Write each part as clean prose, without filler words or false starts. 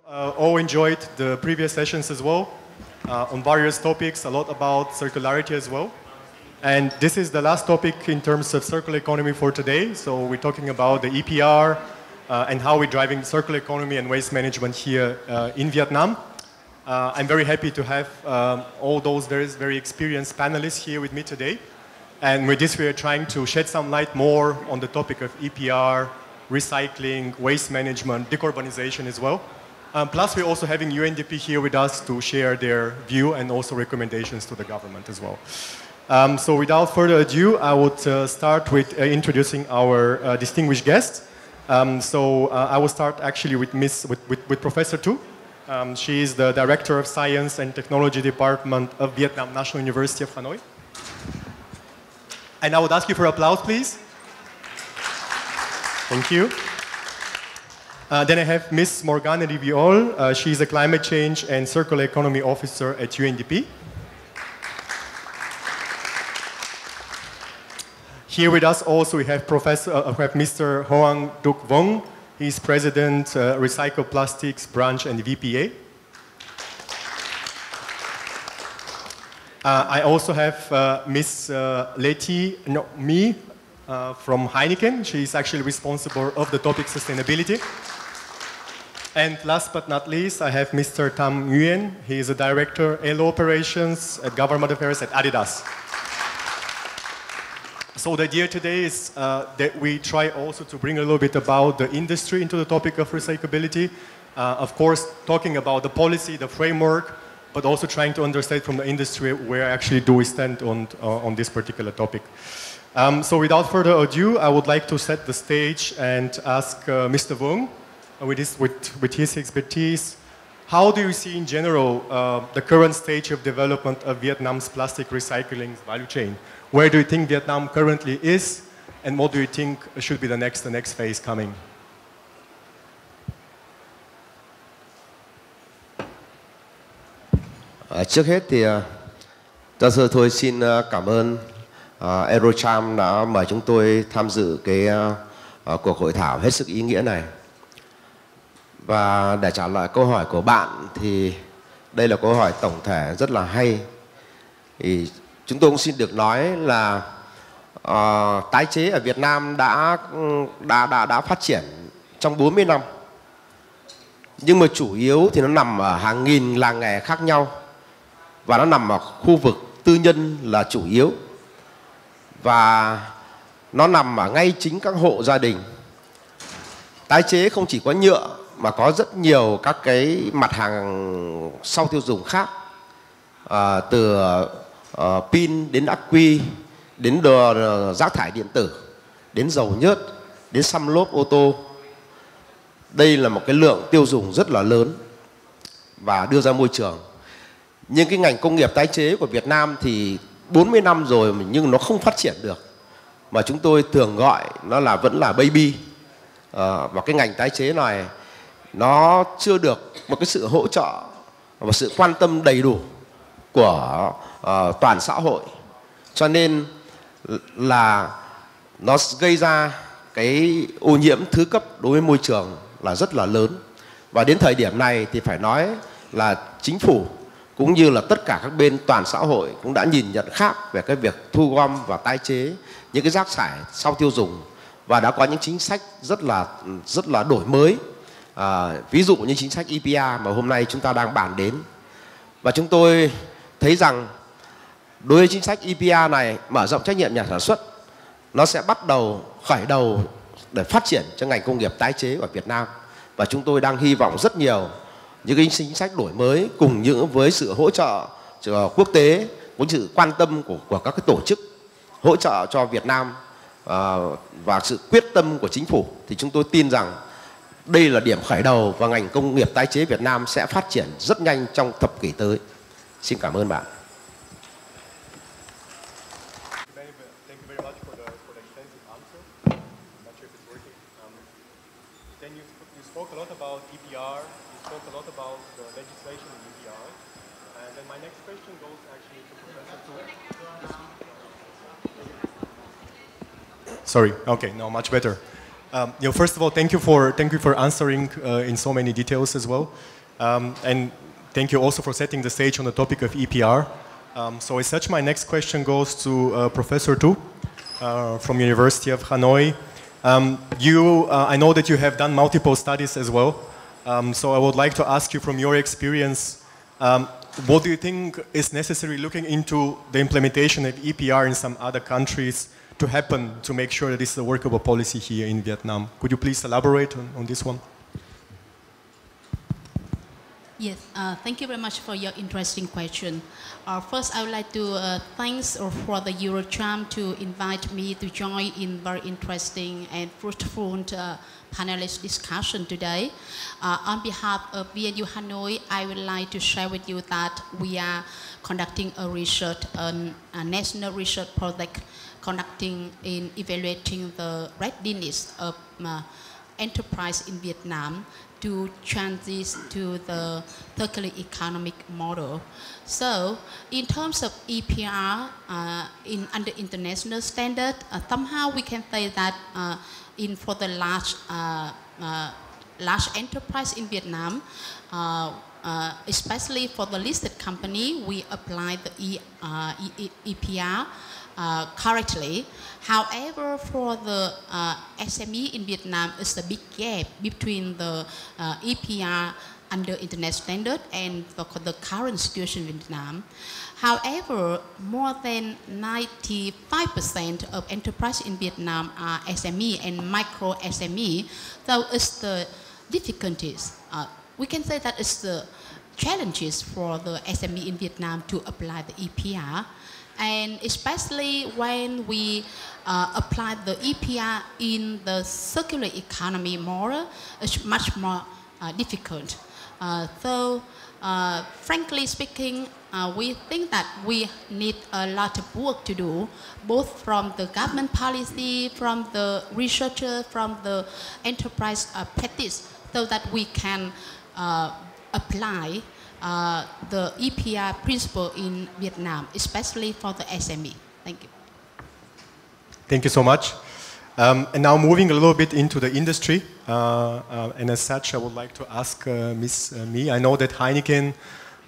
All enjoyed the previous sessions as well on various topics, a lot about circularity as well. And this is the last topic in terms of circular economy for today. So we're talking about the EPR and how we're driving circular economy and waste management here in Vietnam. I'm very happy to have all those very experienced panelists here with me today. And with this, we are trying to shed some light more on the topic of EPR, recycling, waste management, decarbonization as well. Plus, we're also having UNDP here with us to share their view and also recommendations to the government as well. So without further ado, I would start with introducing our distinguished guest. I will start actually with Professor Tu. She is the Director of Science and Technology Department of Vietnam National University of Hanoi. And I would ask you for applause, please. Thank you. Then I have Ms. Morgane Riviol. She is a Climate Change and Circular Economy Officer at UNDP. Here with us also we have Mr. Hoang Duc Vuong. He is President, Recycled Plastics Branch and VPA. I also have Ms. Leti Mi from Heineken. She is actually responsible of the topic sustainability. And last but not least, I have Mr. Tam Nguyen. He is a Director, ELO Operations at Government Affairs at Adidas. So the idea today is that we try also to bring a little bit about the industry into the topic of recyclability. Of course, talking about the policy, the framework, but also trying to understand from the industry where actually do we stand on this particular topic. So without further ado, I would like to set the stage and ask Mr. Vuong, with his expertise, how do you see in general the current stage of development of Vietnam's plastic recycling value chain? Where do you think Vietnam currently is, and what do you think should be the next phase coming? Trước hết thì giáo sư tôi xin cảm ơn Eurocharm đã mời chúng tôi tham dự cái cuộc hội thảo hết sức ý nghĩa này. Và để trả lời câu hỏi của bạn thì đây là câu hỏi tổng thể rất là hay. Thì chúng tôi cũng xin được nói là tái chế ở Việt Nam đã phát triển trong 40 năm. Nhưng mà chủ yếu thì nó nằm ở hàng nghìn làng nghề khác nhau. Và nó nằm ở khu vực tư nhân là chủ yếu. Và nó nằm ở ngay chính các hộ gia đình. Tái chế không chỉ có nhựa mà có rất nhiều các cái mặt hàng sau tiêu dùng khác, từ pin đến ắc quy, đến rác thải điện tử, đến dầu nhớt, đến xăm lốp ô tô. Đây là một cái lượng tiêu dùng rất là lớn và đưa ra môi trường. Nhưng cái ngành công nghiệp tái chế của Việt Nam thì 40 năm rồi nhưng nó không phát triển được. Mà chúng tôi thường gọi nó là vẫn là baby. Và cái ngành tái chế này nó chưa được một cái sự hỗ trợ và sự quan tâm đầy đủ của toàn xã hội. Cho nên là nó gây ra cái ô nhiễm thứ cấp đối với môi trường là rất là lớn. Và đến thời điểm này thì phải nói là chính phủ cũng như là tất cả các bên toàn xã hội cũng đã nhìn nhận khác về cái việc thu gom và tái chế những cái rác thải sau tiêu dùng và đã có những chính sách rất là đổi mới. Ví dụ như chính sách EPR mà hôm nay chúng ta đang bàn đến. Và chúng tôi thấy rằng đối với chính sách EPR này mở rộng trách nhiệm nhà sản xuất, nó sẽ bắt đầu khởi đầu để phát triển cho ngành công nghiệp tái chế ở Việt Nam. Và chúng tôi đang hy vọng rất nhiều những cái chính sách đổi mới cùng những với sự hỗ trợ quốc tế, với sự quan tâm của các cái tổ chức hỗ trợ cho Việt Nam và sự quyết tâm của chính phủ thì chúng tôi tin rằng đây là điểm khởi đầu và ngành công nghiệp tái chế Việt Nam sẽ phát triển rất nhanh trong thập kỷ tới. Xin cảm ơn bạn. Sorry, okay, no, much better. First of all, thank you for answering in so many details as well, and thank you also for setting the stage on the topic of EPR. So as such, my next question goes to Professor Tu from University of Hanoi. I know that you have done multiple studies as well, so I would like to ask you from your experience, what do you think is necessary looking into the implementation of EPR in some other countries to happen to make sure that this is a workable policy here in Vietnam? Could you please elaborate on this one? Yes, thank you very much for your interesting question. First, I would like to thanks for the Eurocharm to invite me to join in very interesting and fruitful panelist discussion today. On behalf of VNU Hanoi, I would like to share with you that we are conducting a research, a national research project conducting in evaluating the readiness of enterprise in Vietnam to transition to the circular economic model. So, in terms of EPR, under international standard, somehow we can say that for the large enterprise in Vietnam, especially for the listed company, we apply the EPR correctly. However, for the SME in Vietnam, it's a big gap between the EPR under international standard and the current situation in Vietnam. However, more than 95% of enterprise in Vietnam are SME and micro SME. So it's the difficulties. We can say that it's the challenges for the SME in Vietnam to apply the EPR. And especially when we apply the EPR in the circular economy model, it's much more difficult. Frankly speaking, we think that we need a lot of work to do, both from the government policy, from the researcher, from the enterprise practice, so that we can apply the EPR principle in Vietnam, especially for the SME. Thank you. Thank you so much. And now moving a little bit into the industry, and as such, I would like to ask Ms. Mi. I know that Heineken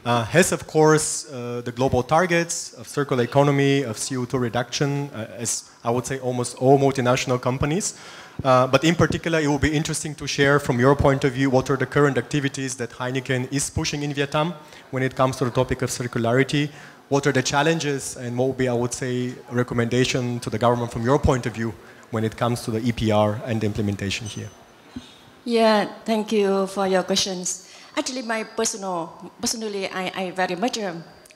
has, of course, the global targets of circular economy, of CO2 reduction, as I would say almost all multinational companies. But in particular, it will be interesting to share from your point of view what are the current activities that Heineken is pushing in Vietnam when it comes to the topic of circularity. What are the challenges, and what will be, I would say, a recommendation to the government from your point of view when it comes to the EPR and the implementation here? Yeah, thank you for your questions. Actually, personally, I very much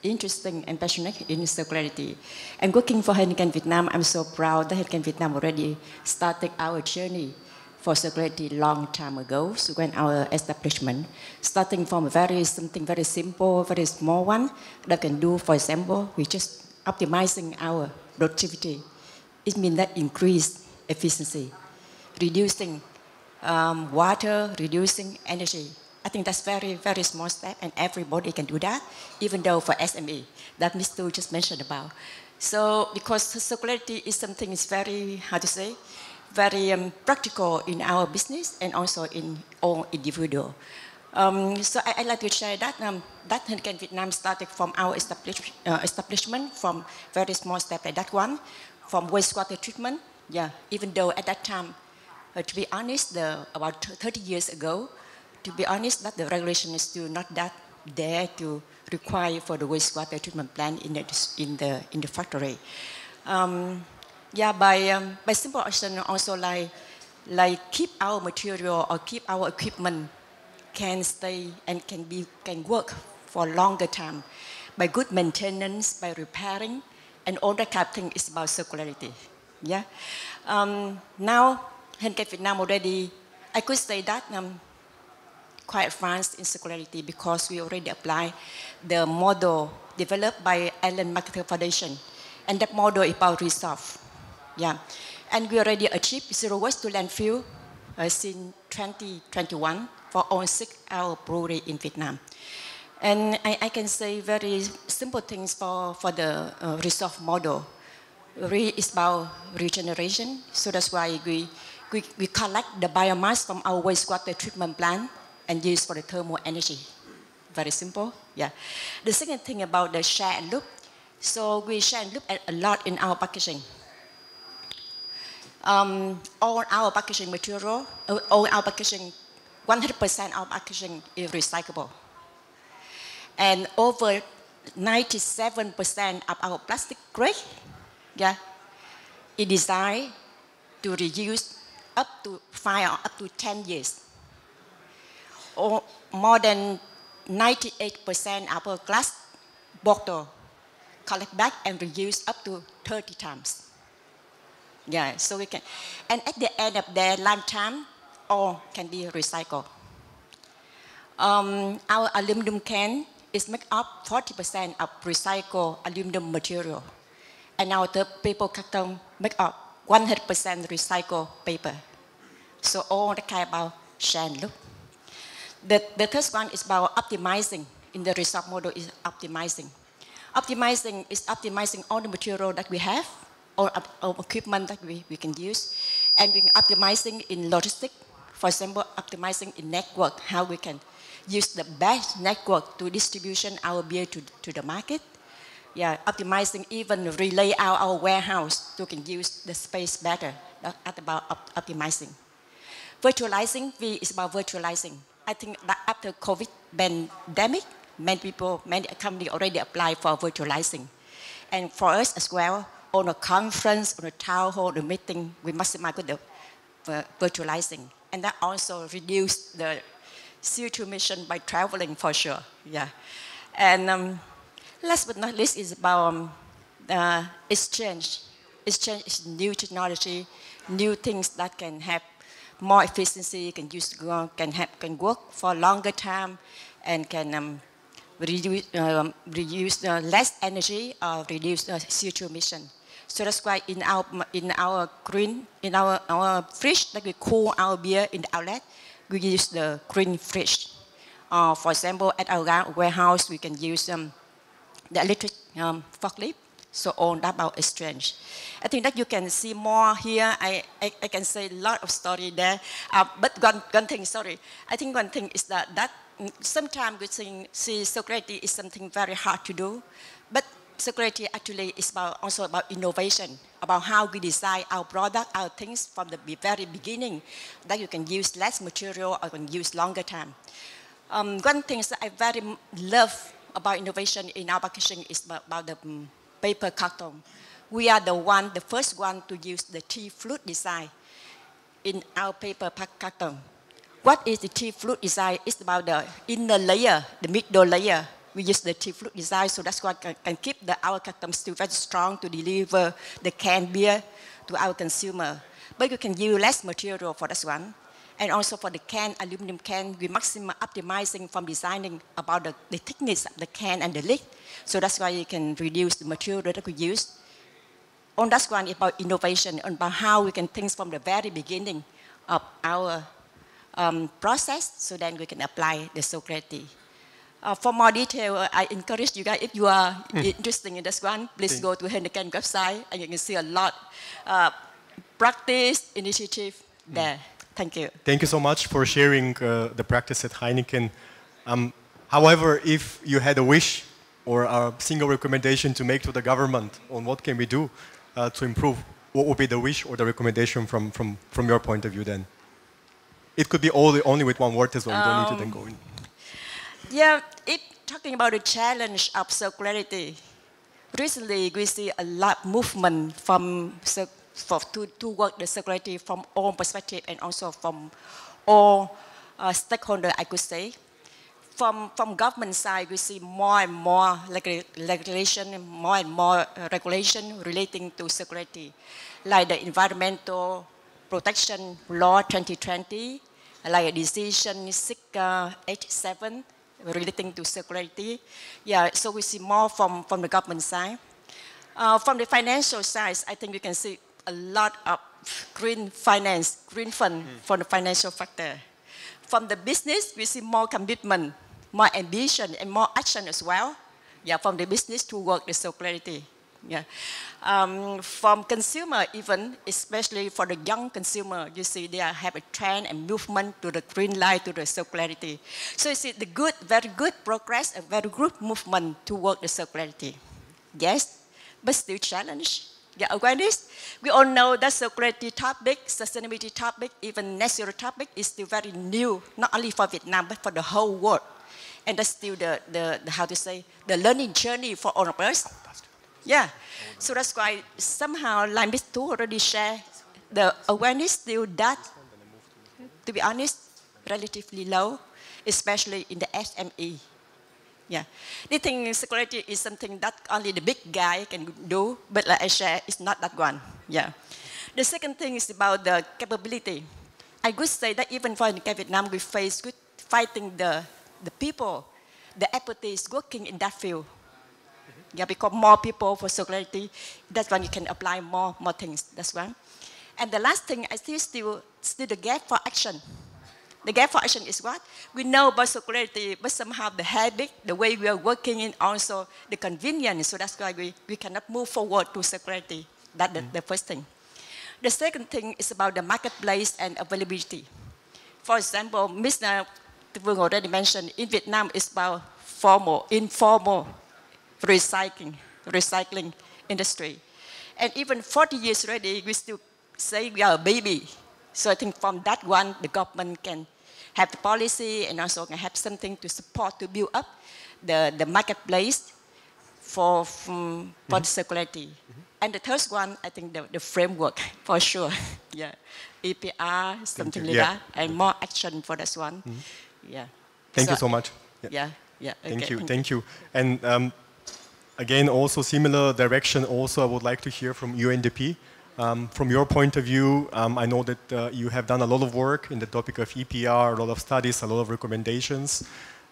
interested and passionate in circularity. And working for Heineken Vietnam, I'm so proud that Heineken Vietnam already started our journey for circularity long time ago. So when our establishment, starting from something very simple, very small one that can do, for example, we just optimizing our productivity. It means that increased efficiency, reducing water, reducing energy. I think that's very, very small step, and everybody can do that, even though for SME, that Mr. Tu just mentioned about. So, because circularity is something is very, how to say, very practical in our business and also in all individual. So I'd like to share that that Heineken Vietnam started from our establishment from very small step like that one, from wastewater treatment. Yeah, even though at that time, to be honest, about 30 years ago, to be honest, that the regulation is still not that there to require for the wastewater treatment plant in the factory. Yeah, by simple action also like keep our material or keep our equipment can stay and can work for longer time by good maintenance, by repairing, and all that kind of thing is about circularity. Yeah. Now Heineken Vietnam already, I could say that quite advanced in circularity because we already apply the model developed by Allen Marketer Foundation, and that model is about resolve. Yeah, and we already achieved zero waste to landfill since 2021 for all 6 our brewery in Vietnam. And I can say very simple things for the resolve model. It's about regeneration, so that's why we collect the biomass from our wastewater treatment plant and use for the thermal energy. Very simple, yeah. The second thing about the share and loop, so we share and loop a lot in our packaging. All our packaging material, all our packaging, 100% of packaging is recyclable. And over 97% of our plastic grade, yeah, is designed to reuse up to 5 or up to 10 years. Or more than 98% of our glass bottle collect back and reuse up to 30 times. Yeah, so we can, and at the end of their lifetime, all can be recycled. Our aluminum can is made up 40% of recycled aluminum material. And our paper carton make up 100% recycled paper. So all the kind about share and loop. The third one is about optimizing. In the result model is optimizing. Optimizing is optimizing all the material that we have, or equipment that we can use. And we're optimizing in logistics. For example, optimizing in network, how we can use the best network to distribution our beer to the market. Yeah, optimizing, even relay out our warehouse so we can use the space better. That's about optimizing. Virtualizing, is about virtualizing. I think that after COVID pandemic, many companies already apply for virtualizing. And for us as well, on a conference, on a town hall, the meeting, we maximize the virtualizing. And that also reduce the CO2 emission by traveling for sure. Yeah. And last but not least is about exchange. Exchange is new technology, new things that can have more efficiency, can work for a longer time, and can reduce less energy or reduce CO2 emission. So that's why in our fridge that we cool our beer in the outlet, we use the green fridge. For example, at our warehouse, we can use the electric forklift. So all that about exchange. I think that you can see more here. I can say a lot of story there. But one thing, sorry. I think one thing is that sometimes we see circularity is something very hard to do. But circularity actually is also about innovation, about how we design our product, our things from the very beginning, that you can use less material or can use longer time. One thing that I very love about innovation in our packaging is about the paper carton. We are the first one to use the T-flute design in our paper carton. What is the T-flute design? It's about the inner layer, the middle layer. We use the T-flute design, so that's what can keep our carton still very strong to deliver the canned beer to our consumer. But you can use less material for this one. And also for the can, aluminum can, we maximum optimizing from designing about the thickness of the can and the lid. So that's why you can reduce the material that we use. On that one is about innovation, about how we can think from the very beginning of our process, so then we can apply the circularity. For more detail, I encourage you guys, if you are interested in this one, please go to Heineken website, and you can see a lot practice, initiative there. Thank you. Thank you so much for sharing the practice at Heineken. However, if you had a wish or a single recommendation to make to the government on what can we do to improve, what would be the wish or the recommendation from your point of view then? It could be only with one word as well, you don't need to then go in. Yeah, if talking about the challenge of circularity, recently we see a lot movement to work the circularity from all perspectives and also from all stakeholders, I could say. From government side, we see more and more regulation relating to circularity, like the Environmental Protection Law 2020, like a decision 687 relating to circularity. Yeah, so we see more from the government side. From the financial side, I think we can see a lot of green finance, green fund for the financial factor. From the business, we see more commitment, more ambition, and more action as well. Yeah, from the business to work the circularity. Yeah. From consumer even, especially for the young consumer, you see they have a trend and movement to the green light, to the circularity. So you see the good, very good progress and very good movement toward the circularity. Yes, but still challenge. Yeah, awareness. We all know that circularity topic, sustainability topic, even net zero topic is still very new, not only for Vietnam, but for the whole world. And that's still the how to say, the learning journey for all of us. Yeah, so that's why somehow, like Ms. Tu already shared, the awareness still that, to be honest, relatively low, especially in the SME. Yeah, they think security is something that only the big guy can do, but like I share, it's not that one. Yeah. The second thing is about the capability. I would say that even for in Vietnam, we face good fighting the people, the expertise working in that field. Yeah, because more people for circularity, that's when you can apply more things. That's one. And the last thing, I think still the gap for action. The gap for action is what? We know about circularity, but somehow the habit, the way we are working in, also the convenience. So that's why we cannot move forward to circularity. That's the first thing. The second thing is about the marketplace and availability. For example, Mr. Vương already mentioned, in Vietnam, it's about formal, informal recycling industry. And even 40 years already, we still say we are a baby. So I think from that one, the government can have the policy and also can have something to support, to build up the marketplace for the circularity. And the third one, I think the framework, for sure. Yeah, EPR, something like that, and more action for this one. Yeah. Thank you so much. Yeah. Okay, thank you. And again, also similar direction, also I would like to hear from UNDP. From your point of view, I know that you have done a lot of work in the topic of EPR, a lot of studies, a lot of recommendations.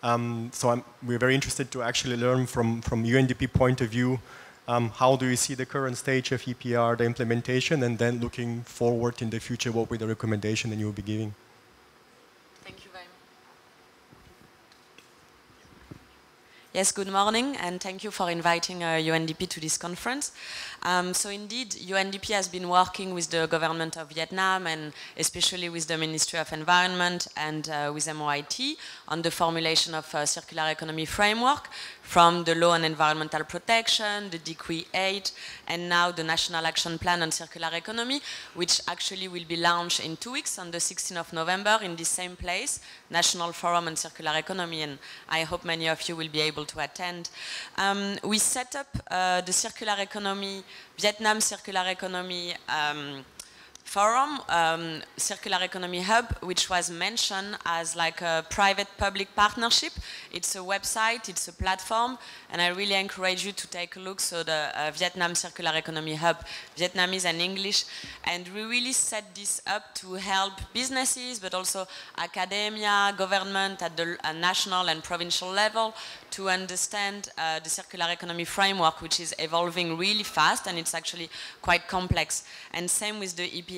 So we're very interested to actually learn from UNDP point of view, how do you see the current stage of EPR, the implementation, and then looking forward in the future, what will the recommendation that you will be giving? Thank you very much. Yes, good morning, and thank you for inviting UNDP to this conference. So indeed, UNDP has been working with the government of Vietnam and especially with the Ministry of Environment and with MOIT on the formulation of a circular economy framework, from the law on environmental protection, the Decree 8, and now the National Action Plan on Circular Economy, which actually will be launched in 2 weeks on the 16th of November in this same place, National Forum on Circular Economy, and I hope many of you will be able to attend. We set up the Circular Economy, Vietnam Circular Economy Forum, Circular Economy Hub, which was mentioned as like a private-public partnership. It's a website, it's a platform, and I really encourage you to take a look. So the Vietnam Circular Economy Hub, Vietnamese and English, and we really set this up to help businesses, but also academia, government at the national and provincial level, to understand the circular economy framework, which is evolving really fast, and it's actually quite complex. And same with the EPR.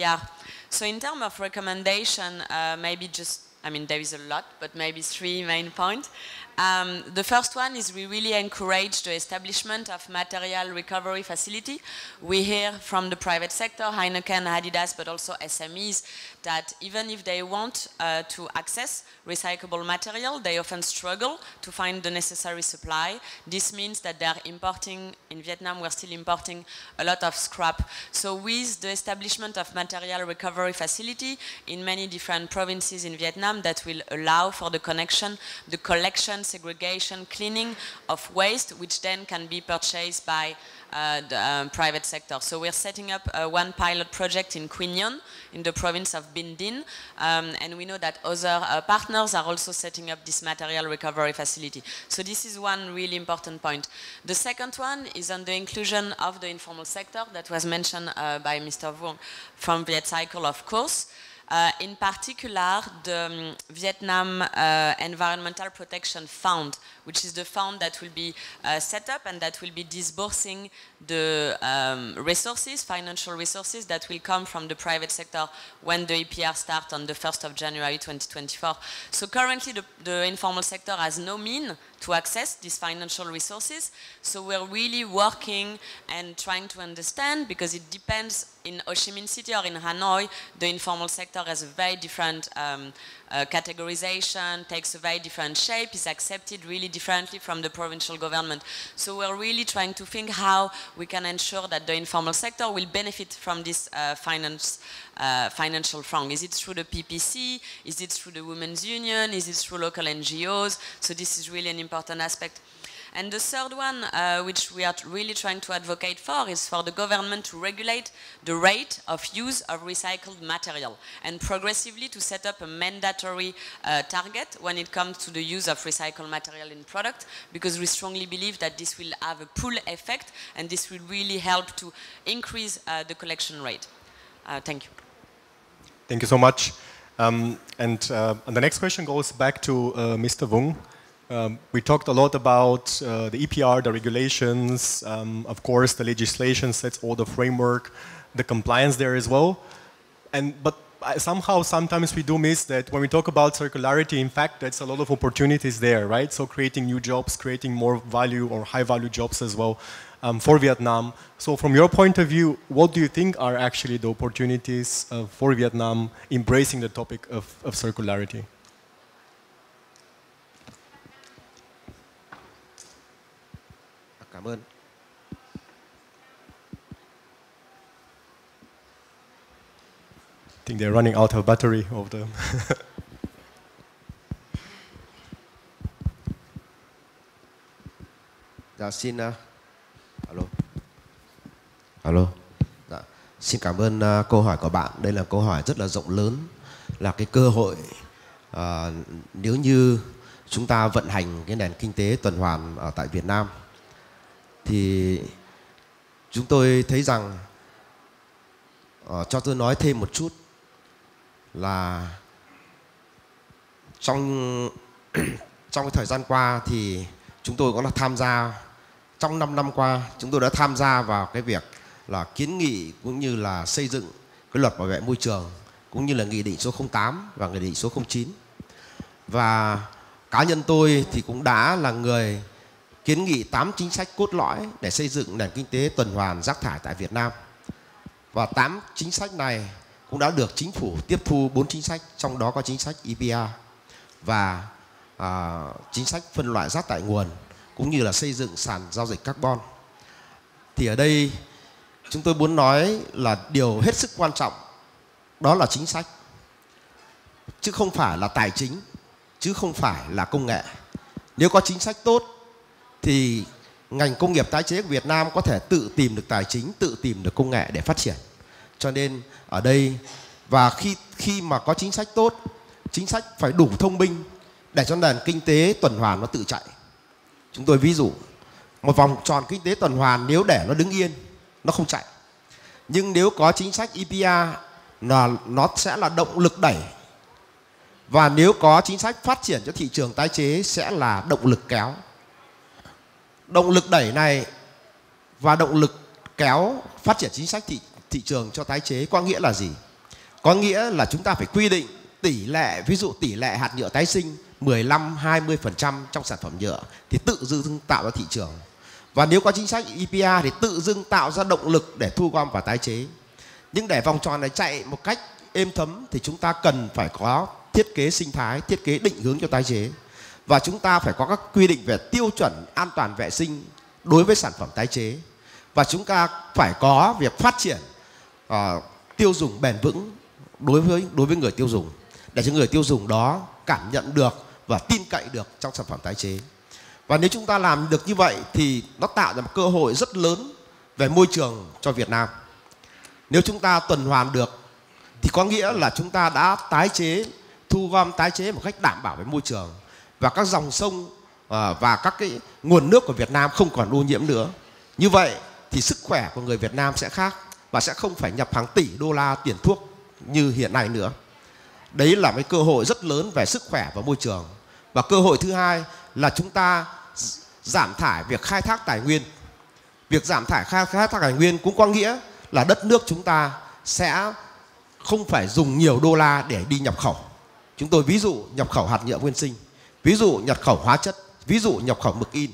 So in terms of recommendation, maybe just, I mean, there is a lot, but maybe 3 main points. The first one is we really encourage the establishment of material recovery facility. We hear from the private sector, Heineken, Adidas, but also SMEs, that even if they want to access recyclable material, they often struggle to find the necessary supply. This means that they are importing, in Vietnam we're still importing a lot of scrap. So with the establishment of material recovery facility in many different provinces in Vietnam, that will allow for the connection, the collection, segregation, cleaning of waste, which then can be purchased by the private sector. So we're setting up one pilot project in Quy Nhơn, in the province of Binh Dinh, and we know that other partners are also setting up this material recovery facility. So this is one really important point. The second one is on the inclusion of the informal sector that was mentioned by Mr. Vuong from VietCycle, of course. In particular, the Vietnam Environmental Protection Fund, which is the fund that will be set up and that will be disbursing the resources, financial resources that will come from the private sector when the EPR starts on the 1st of January 2024. So currently the informal sector has no mean to access these financial resources. So we're really working and trying to understand, because it depends in Ho Chi Minh City or in Hanoi, the informal sector has a very different categorization, takes a very different shape, is accepted really differently from the provincial government. So we're really trying to think how we can ensure that the informal sector will benefit from this financial fund. Is it through the PPC? Is it through the Women's Union? Is it through local NGOs? So this is really an important aspect. And the third one, which we are really trying to advocate for, is for the government to regulate the rate of use of recycled material and progressively to set up a mandatory target when it comes to the use of recycled material in product, because we strongly believe that this will have a pull effect and this will really help to increase the collection rate. Thank you. Thank you so much. And the next question goes back to Mr. Vững. We talked a lot about the EPR, the regulations, of course the legislation sets all the framework, the compliance there as well. But somehow sometimes we do miss that when we talk about circularity, in fact there's a lot of opportunities there, right? So creating new jobs, creating more value or high value jobs as well for Vietnam. So from your point of view, what do you think are actually the opportunities for Vietnam embracing the topic of circularity? Cảm ơn. I think they're running out of battery of the Dạ, xin alo. Dạ, xin cảm ơn câu hỏi của bạn. Đây là câu hỏi rất là rộng lớn, là cái cơ hội nếu như chúng ta vận hành cái nền kinh tế tuần hoàn ở tại Việt Nam, thì chúng tôi thấy rằng cho tôi nói thêm một chút là trong cái thời gian qua thì chúng tôi cũng đã tham gia, trong 5 năm qua chúng tôi đã tham gia vào cái việc là kiến nghị cũng như là xây dựng cái luật bảo vệ môi trường, cũng như là nghị định số 08 và nghị định số 09. Và cá nhân tôi thì cũng đã là người kiến nghị 8 chính sách cốt lõi để xây dựng nền kinh tế tuần hoàn rác thải tại Việt Nam. Và 8 chính sách này cũng đã được chính phủ tiếp thu 4 chính sách, trong đó có chính sách EPR và chính sách phân loại rác tại nguồn, cũng như là xây dựng sàn giao dịch carbon. Thì ở đây chúng tôi muốn nói là điều hết sức quan trọng đó là chính sách, chứ không phải là tài chính, chứ không phải là công nghệ. Nếu có chính sách tốt thì ngành công nghiệp tái chế của Việt Nam có thể tự tìm được tài chính, tự tìm được công nghệ để phát triển. Cho nên ở đây, và khi mà có chính sách tốt, chính sách phải đủ thông minh để cho nền kinh tế tuần hoàn nó tự chạy. Chúng tôi ví dụ, một vòng tròn kinh tế tuần hoàn nếu để nó đứng yên, nó không chạy. Nhưng nếu có chính sách EPR là nó sẽ là động lực đẩy. Và nếu có chính sách phát triển cho thị trường tái chế sẽ là động lực kéo. Động lực đẩy này và động lực kéo phát triển chính sách thị trường cho tái chế có nghĩa là gì? Có nghĩa là chúng ta phải quy định tỷ lệ, ví dụ tỷ lệ hạt nhựa tái sinh 15-20% trong sản phẩm nhựa thì tự dưng tạo ra thị trường. Và nếu có chính sách EPR thì tự dưng tạo ra động lực để thu gom và tái chế. Nhưng để vòng tròn này chạy một cách êm thấm thì chúng ta cần phải có thiết kế sinh thái, thiết kế định hướng cho tái chế. Và chúng ta phải có các quy định về tiêu chuẩn an toàn vệ sinh đối với sản phẩm tái chế. Và chúng ta phải có việc phát triển tiêu dùng bền vững đối với người tiêu dùng, để cho người tiêu dùng đó cảm nhận được và tin cậy được trong sản phẩm tái chế. Và nếu chúng ta làm được như vậy thì nó tạo ra một cơ hội rất lớn về môi trường cho Việt Nam. Nếu chúng ta tuần hoàn được thì có nghĩa là chúng ta đã tái chế, thu gom tái chế một cách đảm bảo với môi trường. Và các dòng sông và các cái nguồn nước của Việt Nam không còn ô nhiễm nữa. Như vậy thì sức khỏe của người Việt Nam sẽ khác và sẽ không phải nhập hàng tỷ đô la tiền thuốc như hiện nay nữa. Đấy là cái cơ hội rất lớn về sức khỏe và môi trường. Và cơ hội thứ hai là chúng ta giảm thải việc khai thác tài nguyên. Việc giảm thải khai thác tài nguyên cũng có nghĩa là đất nước chúng ta sẽ không phải dùng nhiều đô la để đi nhập khẩu. Chúng tôi ví dụ nhập khẩu hạt nhựa nguyên sinh, ví dụ nhập khẩu hóa chất, ví dụ nhập khẩu mực in.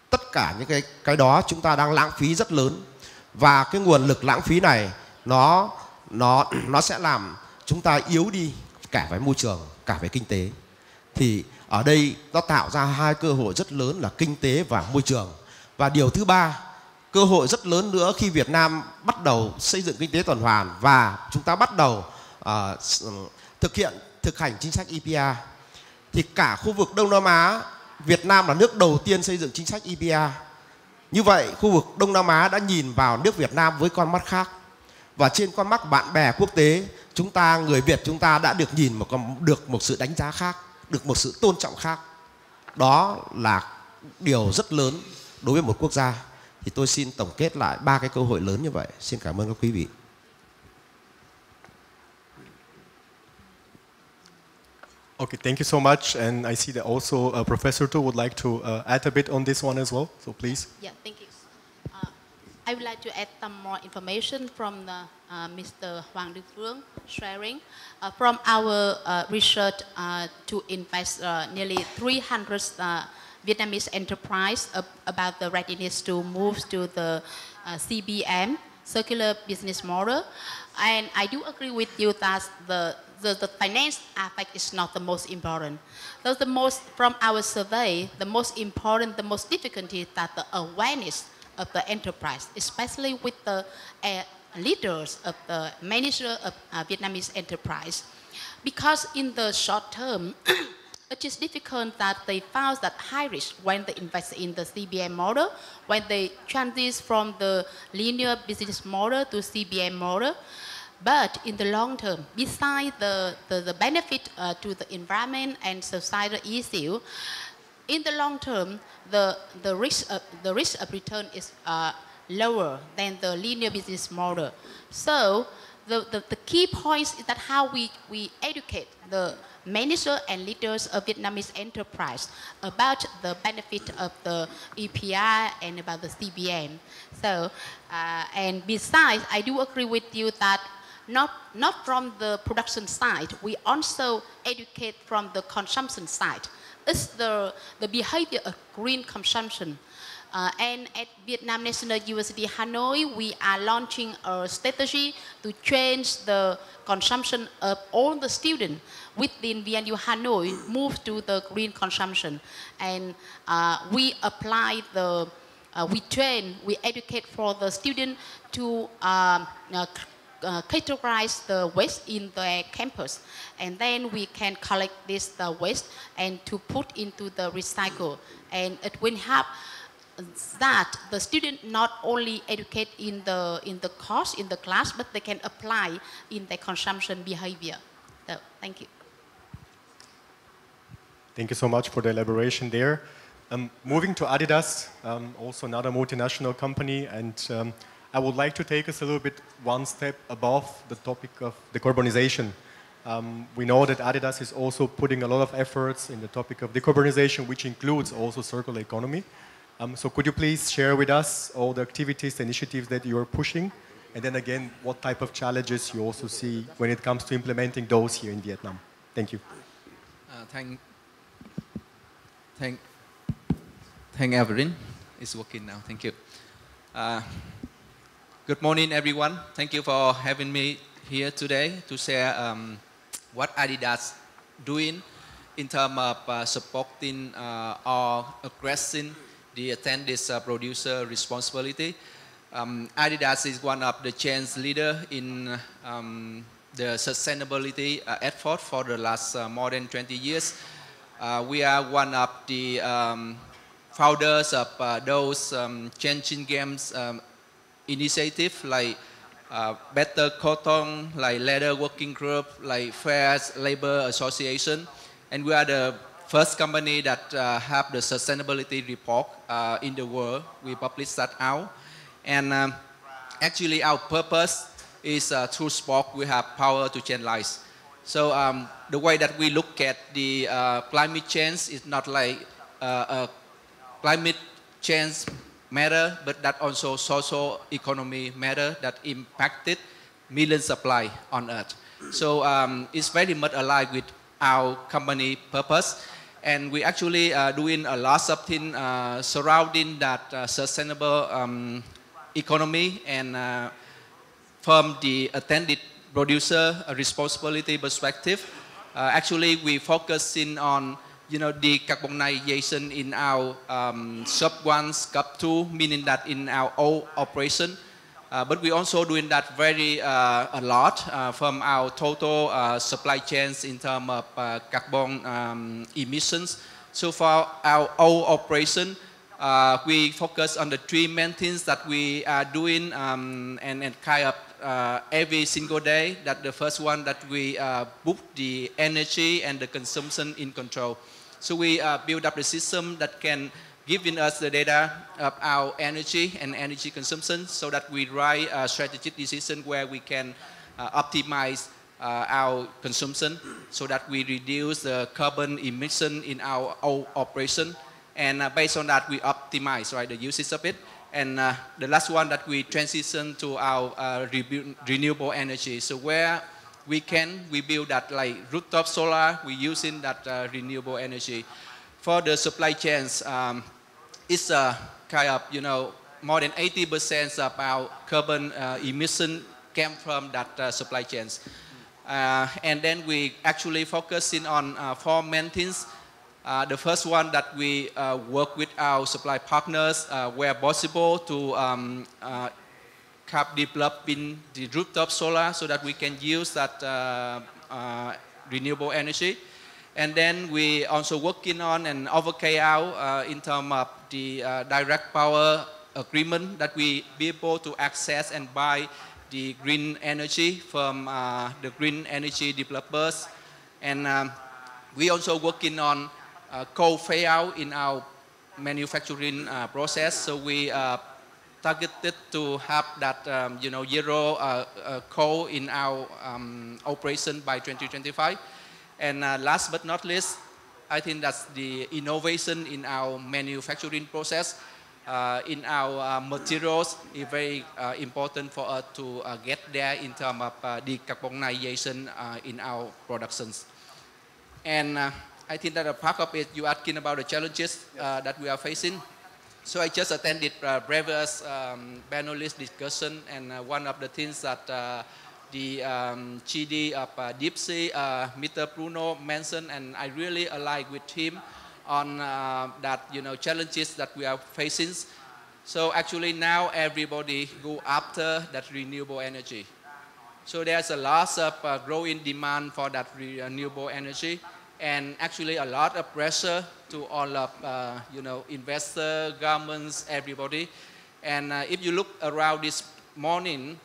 Tất cả những cái đó chúng ta đang lãng phí rất lớn. Và cái nguồn lực lãng phí này nó sẽ làm chúng ta yếu đi cả về môi trường, cả về kinh tế. Thì ở đây nó tạo ra hai cơ hội rất lớn là kinh tế và môi trường. Và điều thứ ba, cơ hội rất lớn nữa khi Việt Nam bắt đầu xây dựng kinh tế tuần hoàn và chúng ta bắt đầu thực hành chính sách EPR. Thì cả khu vực Đông Nam Á, Việt Nam là nước đầu tiên xây dựng chính sách EPR. Như vậy khu vực Đông Nam Á đã nhìn vào nước Việt Nam với con mắt khác. Và trên con mắt bạn bè quốc tế, chúng ta, người Việt chúng ta đã được nhìn được một sự đánh giá khác, được một sự tôn trọng khác. Đó là điều rất lớn đối với một quốc gia. Thì tôi xin tổng kết lại ba cái cơ hội lớn như vậy. Xin cảm ơn các quý vị. Okay, thank you so much. And I see that also Professor Tu would like to add a bit on this one as well. So please. Yeah, thank you. I would like to add some more information from the, Mr. Hoàng Đức Vương sharing. From our research to invest nearly 300 Vietnamese enterprise about the readiness to move to the CBM, circular business model. And I do agree with you that the finance aspect is not the most important. Though from our survey, the most important, the most difficulty is that the awareness of the enterprise, especially with the leaders of the manager of Vietnamese enterprise. Because in the short term, it is difficult that they found that high risk when they invest in the CBM model, when they transition from the linear business model to CBM model. But in the long term, besides the benefit to the environment and societal issue, in the long term, the risk of return is lower than the linear business model. So the key point is that how we educate the manager and leaders of Vietnamese enterprise about the benefit of the EPR and about the CBM. So and besides, I do agree with you that not from the production side, we also educate from the consumption side. It's the behavior of green consumption. And at Vietnam National University Hanoi, we are launching a strategy to change the consumption of all the students within VNU Hanoi move to the green consumption. And we apply we train, we educate for the student to categorize the waste in their campus, and then we can collect this waste and to put into the recycle, and it will help that the student not only educate in the course in the class, but they can apply in their consumption behavior. So thank you. Thank you so much for the elaboration there. Moving to Adidas, also another multinational company, and I would like to take us a little bit one step above the topic of decarbonization. We know that Adidas is also putting a lot of efforts in the topic of decarbonization, which includes also circular economy. So could you please share with us all the activities, initiatives that you are pushing, and then again, what type of challenges you also see when it comes to implementing those here in Vietnam? Thank you. Thank everyone. It's working now. Thank you. Good morning, everyone. Thank you for having me here today to share what Adidas doing in terms of supporting or addressing the attendance producer responsibility. Adidas is one of the change leader in the sustainability effort for the last more than 20 years. We are one of the founders of those changing games initiative like Better Cotton, like Leather Working Group, like Fair Labor Association, and we are the first company that have the sustainability report in the world. We published that out, and actually our purpose is through sport we have power to change lives. So the way that we look at the climate change is not like a climate change matter, but that also social economy matter that impacted millions of lives on Earth. So it's very much aligned with our company purpose, and we actually doing a lot of things surrounding that sustainable economy, and from the attended producer responsibility perspective, actually we focusing on decarbonization in our scope 1, scope 2, meaning that in our own operation. But we also doing that very a lot from our total supply chains in terms of carbon emissions. So for our own operation, we focus on the 3 main things that we are doing and kind of every single day. That the first one that we put the energy and the consumption in control. So we build up the system that can giving us the data of our energy and energy consumption, so that we write a strategic decision where we can optimize our consumption, so that we reduce the carbon emission in our operation, and based on that we optimize the usage of it. And the last one that we transition to our renewable energy. So where we can, we build that like rooftop solar, we using that renewable energy. For the supply chains, it's kind of, more than 80% of our carbon emission came from that supply chains. And then we actually focusing on 4 main things. The first one that we work with our supply partners where possible to developing the rooftop solar, so that we can use that renewable energy. And then we also working on and advocate out in terms of the direct power agreement, that we be able to access and buy the green energy from the green energy developers. And we also working on coal phase out in our manufacturing process. So we targeted to have that zero coal in our operation by 2025. And last but not least, I think that's the innovation in our manufacturing process. In our materials, it's very important for us to get there in terms of decarbonization in our productions. And I think that a part of it, you're asking about the challenges that we are facing. So I just attended previous panelist discussion, and one of the things that the GD of Deep Sea, Mr. Bruno mentioned, and I really align with him on that challenges that we are facing. So actually now everybody go after that renewable energy. So there's a lot of growing demand for that renewable energy, and actually a lot of pressure to all of investors, governments, everybody. And if you look around this morning,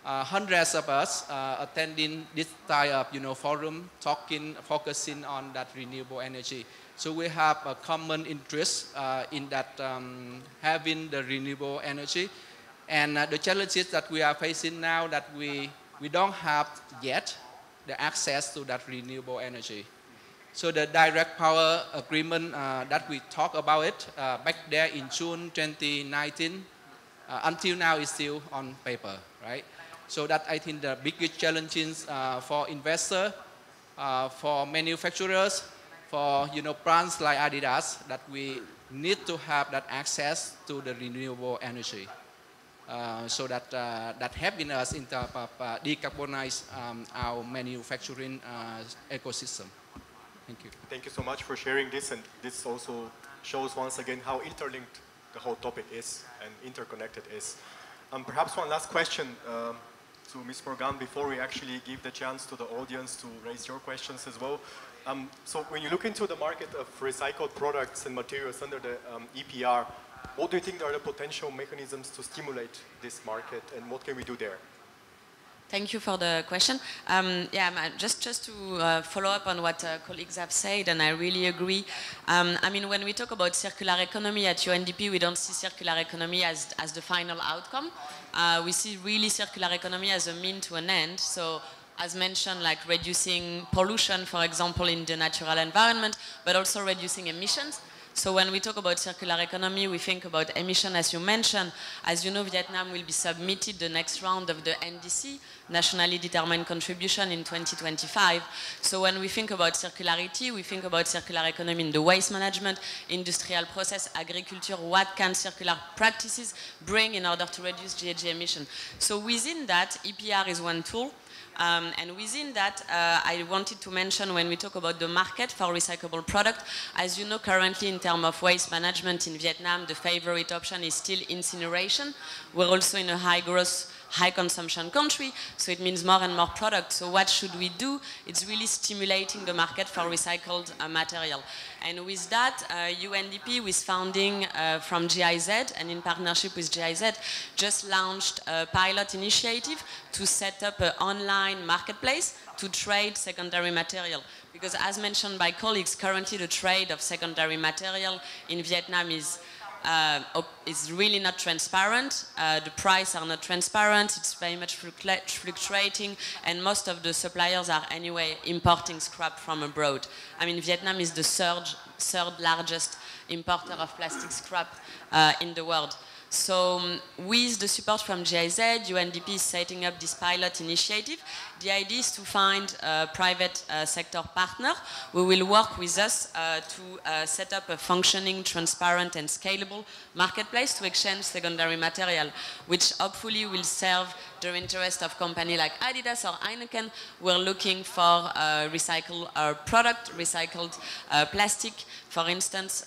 hundreds of us attending this type of forum, talking, focusing on that renewable energy. So we have a common interest in that having the renewable energy. And the challenges that we are facing now, that we don't have yet the access to that renewable energy. So the direct power agreement that we talked about it back there in June 2019, until now is still on paper, right? So that I think the biggest challenges for investors, for manufacturers, for brands like Adidas, that we need to have that access to the renewable energy, so that that helping us in terms of decarbonize our manufacturing ecosystem. Thank you. Thank you so much for sharing this, and this also shows once again how interlinked the whole topic is and interconnected is. Perhaps one last question to Ms. Morgan before we actually give the chance to the audience to raise your questions as well. So when you look into the market of recycled products and materials under the EPR, what do you think are the potential mechanisms to stimulate this market, and what can we do there? Thank you for the question. Just to follow up on what colleagues have said, and I really agree. I mean, when we talk about circular economy at UNDP, we don't see circular economy as the final outcome. We see really circular economy as a mean to an end. So as mentioned, like reducing pollution, for example, in the natural environment, but also reducing emissions. So when we talk about circular economy, we think about emission, as you mentioned. As you know, Vietnam will be submitted the next round of the NDC, Nationally Determined Contribution, in 2025. So when we think about circularity, we think about circular economy in the waste management, industrial process, agriculture, what can circular practices bring in order to reduce GHG emission. So within that, EPR is one tool. And within that, I wanted to mention when we talk about the market for recyclable product, as you know, currently in terms of waste management in Vietnam, the favorite option is still incineration. We're also in a high growth, high consumption country, so it means more and more product. So what should we do? It's really stimulating the market for recycled material. And with that, UNDP, with funding from GIZ and in partnership with GIZ, just launched a pilot initiative to set up an online marketplace to trade secondary material. Because as mentioned by colleagues, currently the trade of secondary material in Vietnam is really not transparent. The prices are not transparent. It's very much fluctuating, and most of the suppliers are anyway importing scrap from abroad. I mean, Vietnam is the third largest importer of plastic scrap in the world. So with the support from GIZ, UNDP is setting up this pilot initiative. The idea is to find a private sector partner who will work with us to set up a functioning, transparent and scalable marketplace to exchange secondary material, which hopefully will serve the interest of companies like Adidas or Heineken. We're looking for recycled product, recycled plastic, for instance,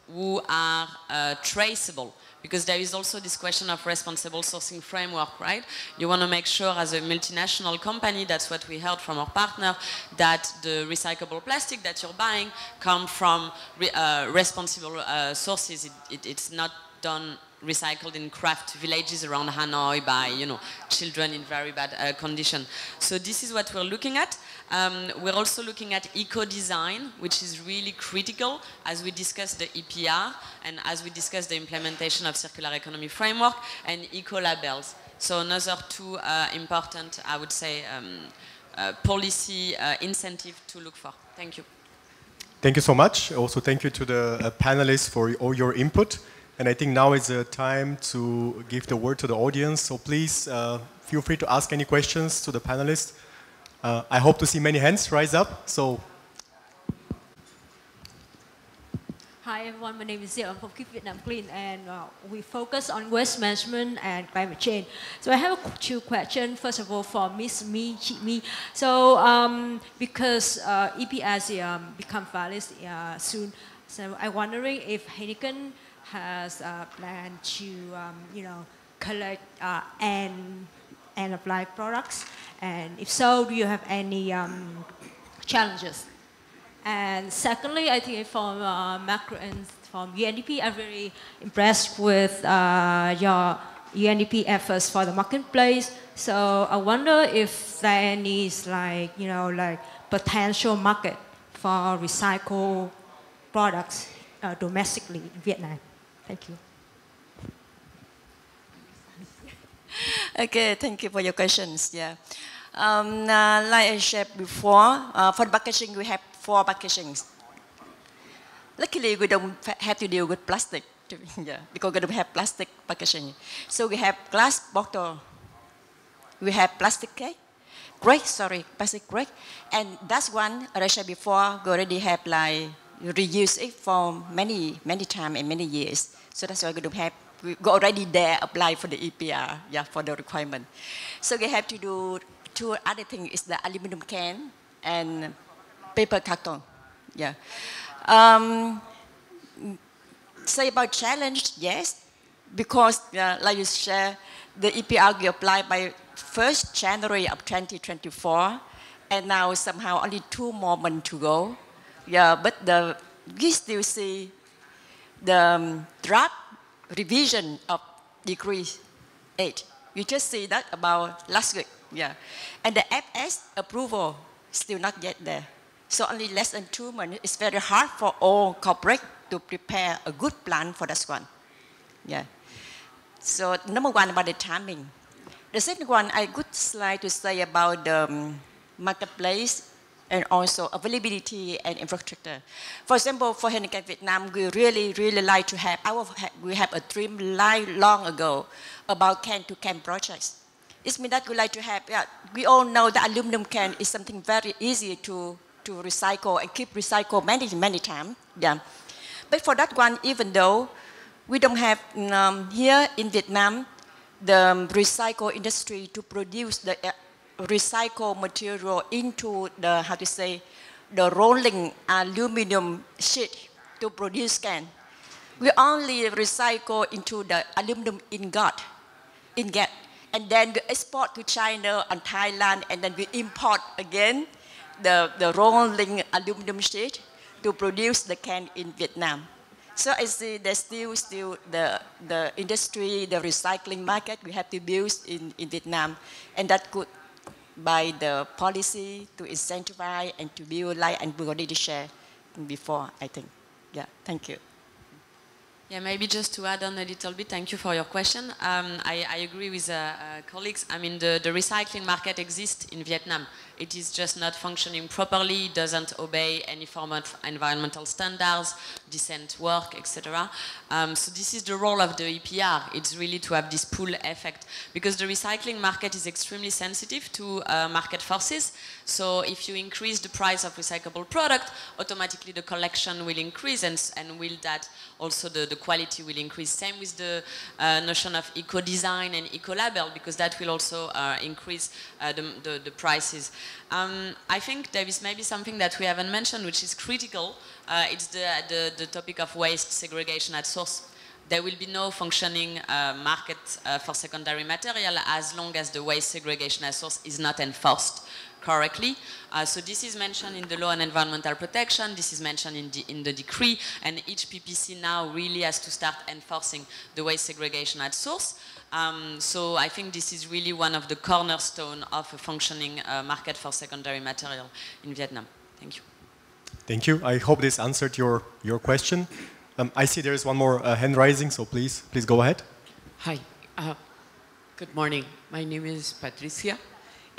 who are traceable. Because there is also this question of responsible sourcing framework, right? You want to make sure as a multinational company, that's what we heard from our partner, that the recyclable plastic that you're buying come from responsible sources. It's not done recycled in craft villages around Hanoi by, you know, children in very bad condition. So this is what we're looking at. We're also looking at eco-design, which is really critical as we discuss the EPR and as we discuss the implementation of circular economy framework, and eco-labels. So another two important, I would say, policy incentive to look for. Thank you. Thank you so much. Also, thank you to the panelists for all your input. And I think now is the time to give the word to the audience. So please feel free to ask any questions to the panelists. I hope to see many hands rise up. So. Hi everyone, my name is Diễn. I'm from Keep Vietnam Clean, and we focus on waste management and climate change. So I have two questions. First of all, for Miss Mi. So because EPR become valid soon, so I'm wondering if Heineken has a plan to, you know, collect and apply products, and if so, do you have any challenges? And secondly, I think from macro and from UNDP, I'm very impressed with your UNDP efforts for the marketplace. So I wonder if there is, like, you know, like potential market for recycled products domestically in Vietnam. Thank you. Okay, thank you for your questions. Yeah, like I shared before, for the packaging we have 4 packagings. Luckily, we don't have to deal with plastic, yeah, because we don't have plastic packaging. So we have glass bottle, we have plastic plastic crate, and that's one, as I said before, we already have like reuse it for many times and many years. So that's why we don't have. We go already there, apply for the EPR, yeah, for the requirement. So we have to do 2 other things, is the aluminum can and paper carton, yeah. Say about challenge, yes, because like you said, the EPR will apply by 1st January of 2024, and now somehow only 2 more months to go, yeah. But we still see the draft revision of Decree 8. You just see that about last week, yeah. And the FS approval still not yet there. So only less than 2 months. It's very hard for all corporate to prepare a good plan for this one, yeah. So number one, about the timing. The second one, I would like to say about the marketplace and also availability and infrastructure. For example, for Heineken Vietnam, we really like to have we have a dream long ago about can-to-can projects. It means that we like to have. We all know that aluminum can is something very easy to recycle and keep recycle many times. Yeah, but for that one, even though we don't have here in Vietnam the recycle industry to produce the recycled material into the, how to say, the rolling aluminum sheet to produce can. We only recycle into the aluminum ingot, and then we export to China and Thailand, and then we import again the rolling aluminum sheet to produce the can in Vietnam. So I see there's still the industry, the recycling market we have to build in Vietnam, and that could by the policy to incentivize and to build like and we already share before, I think. Yeah, thank you. Yeah, maybe just to add on a little bit, thank you for your question. I agree with colleagues. I mean, the recycling market exists in Vietnam. It is just not functioning properly, doesn't obey any form of environmental standards, decent work, etc. So this is the role of the EPR. It's really to have this pull effect, because the recycling market is extremely sensitive to market forces. So if you increase the price of recyclable product, automatically the collection will increase, and will that also the quality will increase. Same with the notion of eco-design and eco-label, because that will also increase the prices. I think there is maybe something that we haven't mentioned, which is critical. It's the topic of waste segregation at source. There will be no functioning market for secondary material as long as the waste segregation at source is not enforced correctly. So this is mentioned in the law on environmental protection, this is mentioned in the decree, and each PPC now really has to start enforcing the waste segregation at source. So I think this is really one of the cornerstones of a functioning market for secondary material in Vietnam. Thank you. Thank you. I hope this answered your question. I see there is one more hand rising, so please go ahead. Hi. Good morning. My name is Patricia.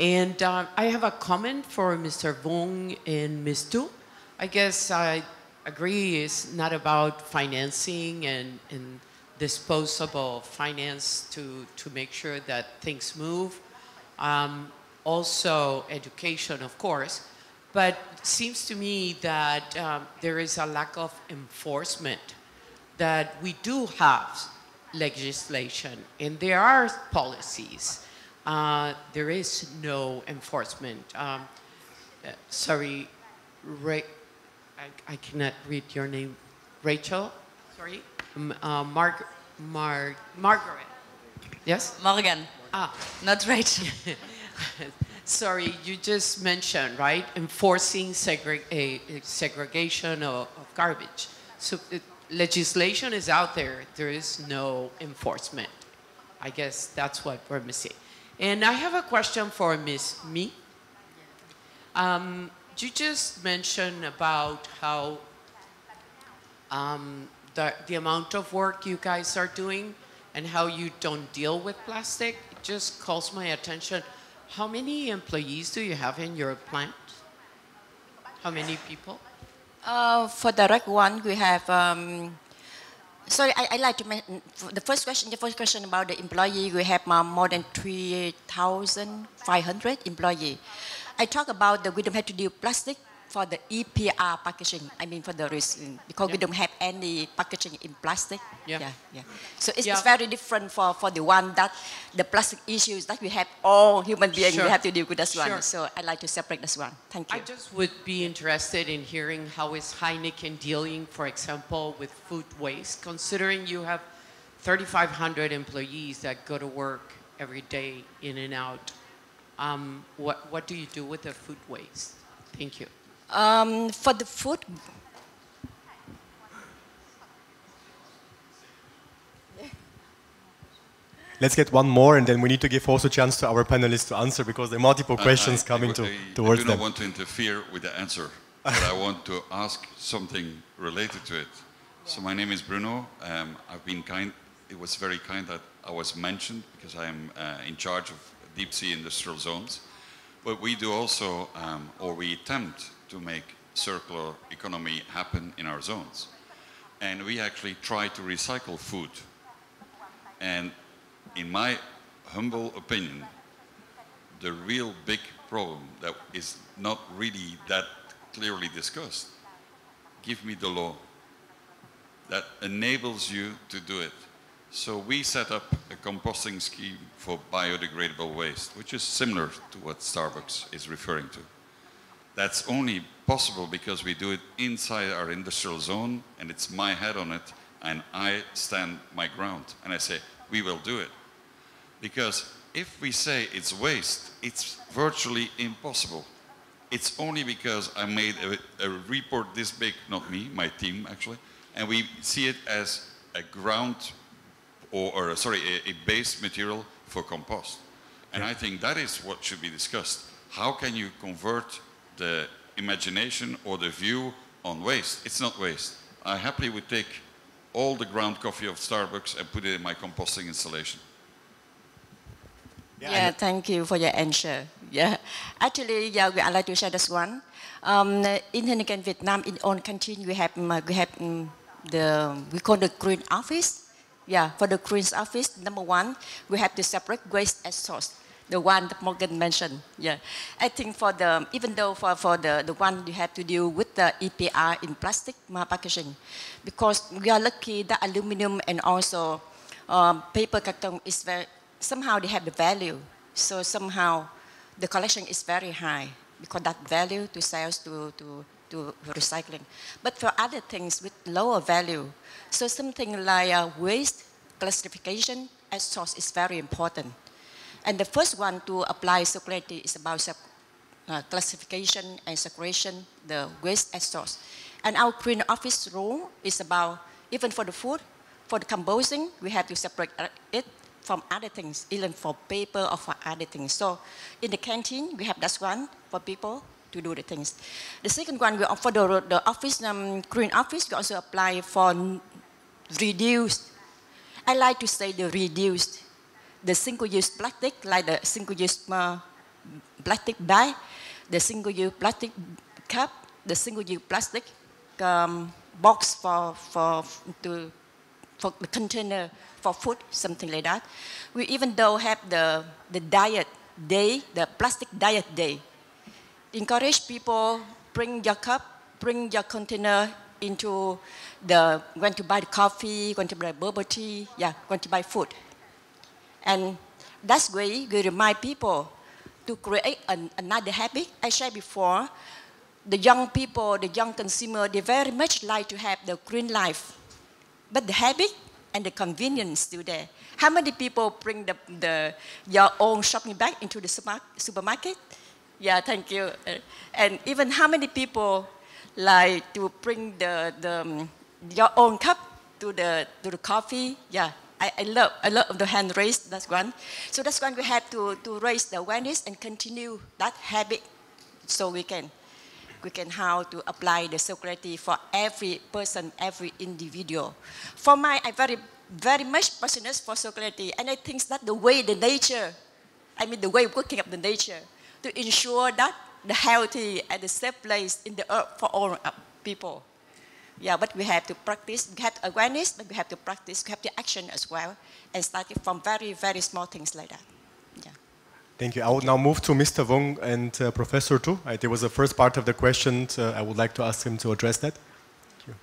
And I have a comment for Mr. Vuong and Ms. Tu. I guess I agree it's not about financing and disposable finance to make sure that things move. Also education, of course. But it seems to me that there is a lack of enforcement, that we do have legislation and there are policies. There is no enforcement. Sorry, I cannot read your name. Rachel? Sorry? Margaret. Yes? Morgan. Not Rachel. Sorry, you just mentioned, right? Enforcing segregation of garbage. So legislation is out there. There is no enforcement. I guess that's what we're missing. And I have a question for Ms. Mi. You just mentioned about how the amount of work you guys are doing and how you don't deal with plastic. It just calls my attention. How many employees do you have in your plant? How many people? For direct one, we have. Sorry, I like to mention the first question about the employee. We have more than 3,500 employees. I talk about we don't have to do plastic for the EPR packaging. I mean for the reason because we don't have any packaging in plastic. Yeah. So it's very different for the one that the plastic issues that we have all human beings we have to deal with this one. So I like to separate this one. Thank you. I just would be interested in hearing how is Heineken dealing, for example, with food waste, considering you have 3,500 employees that go to work every day in and out. What do you do with the food waste? Thank you. For the food, let's get one more, and then we need to give also a chance to our panelists to answer because there are multiple questions coming towards them. I do not want to interfere with the answer, but I want to ask something related to it. So my name is Bruno. I've been kind. It was very kind that I was mentioned because I am in charge of deep sea industrial zones. But we do also, or we attempt to make circular economy happen in our zones. And we actually try to recycle food. And in my humble opinion, the real big problem that is not really that clearly discussed, give me the law that enables you to do it. So we set up a composting scheme for biodegradable waste, which is similar to what Starbucks is referring to. That's only possible because we do it inside our industrial zone, and it's my head on it, and I stand my ground. And I say, we will do it. Because if we say it's waste, it's virtually impossible. It's only because I made a report this big, not me, my team actually, and we see it as a ground, or sorry, a base material for compost. And I think that is what should be discussed. How can you convert the imagination or the view on waste? It's not waste. I happily would take all the ground coffee of Starbucks and put it in my composting installation. Yeah, thank you for your answer. Yeah, actually, yeah, I'd like to share this one. In Heineken Vietnam, in own country, we call the green office. Yeah, for the green office, number one, we have to separate waste as source. The one that Morgan mentioned. Yeah, I think for the, even though for the one you have to deal with the EPR in plastic packaging, because we are lucky that aluminum and also paper carton is very, somehow they have the value. So somehow the collection is very high because that value to sales to recycling. But for other things with lower value, so something like waste classification as source is very important. And the first one to apply circularity is about classification and separation, the waste as source. And our green office rule is about, even for the food, for the composting, we have to separate it from other things, even for paper or for other things. So in the canteen, we have that one for people to do the things. The second one, for the office, green office, we also apply for reduced. I like to say the reduced. The single-use plastic, like the single-use plastic bag, the single-use plastic cup, the single-use plastic box for the container for food, something like that. We even though have the diet day, the plastic diet day. Encourage people, bring your cup, bring your container into the, going to buy the coffee, going to buy bubble tea, yeah, going to buy food. And that's way we remind people to create another habit. I shared before, the young people, the young consumer, they very much like to have the green life. But the habit and the convenience still there. How many people bring your own shopping bag into the supermarket? Yeah, thank you. And even how many people like to bring your own cup to the coffee? Yeah. I love the hand raised, that's one. So that's one we have to raise the awareness and continue that habit so we can how to apply the circularity for every person, every individual. For my, I very much passionate for circularity, and I think that the way the nature, I mean the way of working of the nature to ensure that the healthy and the safe place in the earth for all people. Yeah, but we have to practice, we have awareness, but we have to practice, we have to action as well, and starting from very, very small things like that. Yeah. Thank you. I will now move to Mr. Vung and Professor Tu. There was the first part of the question. I would like to ask him to address that. Thank you.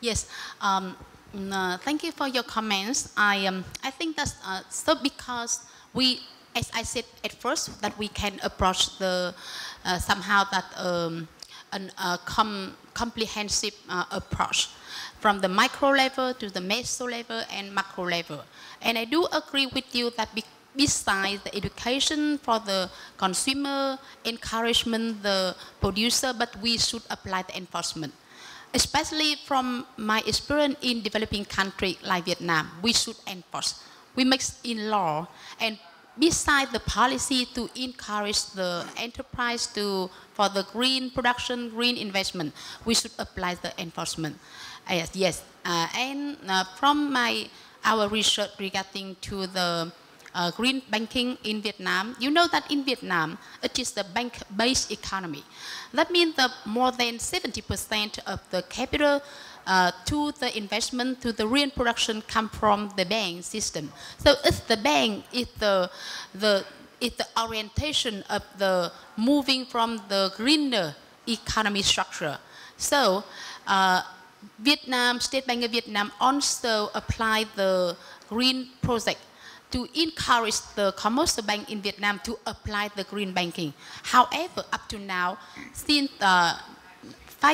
Yes. Thank you for your comments. I think that's so because we, as I said at first, that we can approach the somehow that comprehensive approach from the micro level to the meso level and macro level. And I do agree with you that besides the education for the consumer, encouragement the producer, but we should apply the enforcement. Especially from my experience in developing country like Vietnam, we should enforce. We make in law, and besides the policy to encourage the enterprise for the green production, green investment, we should apply the enforcement. Yes. From our research regarding to the green banking in Vietnam, you know that in Vietnam, it is the bank-based economy. That means that more than 70% of the capital to the investment, to the real production come from the bank system. So if the bank is the orientation of the moving from the greener economy structure. So Vietnam, State Bank of Vietnam also apply the green project to encourage the commercial bank in Vietnam to apply the green banking. However, up to now, since 5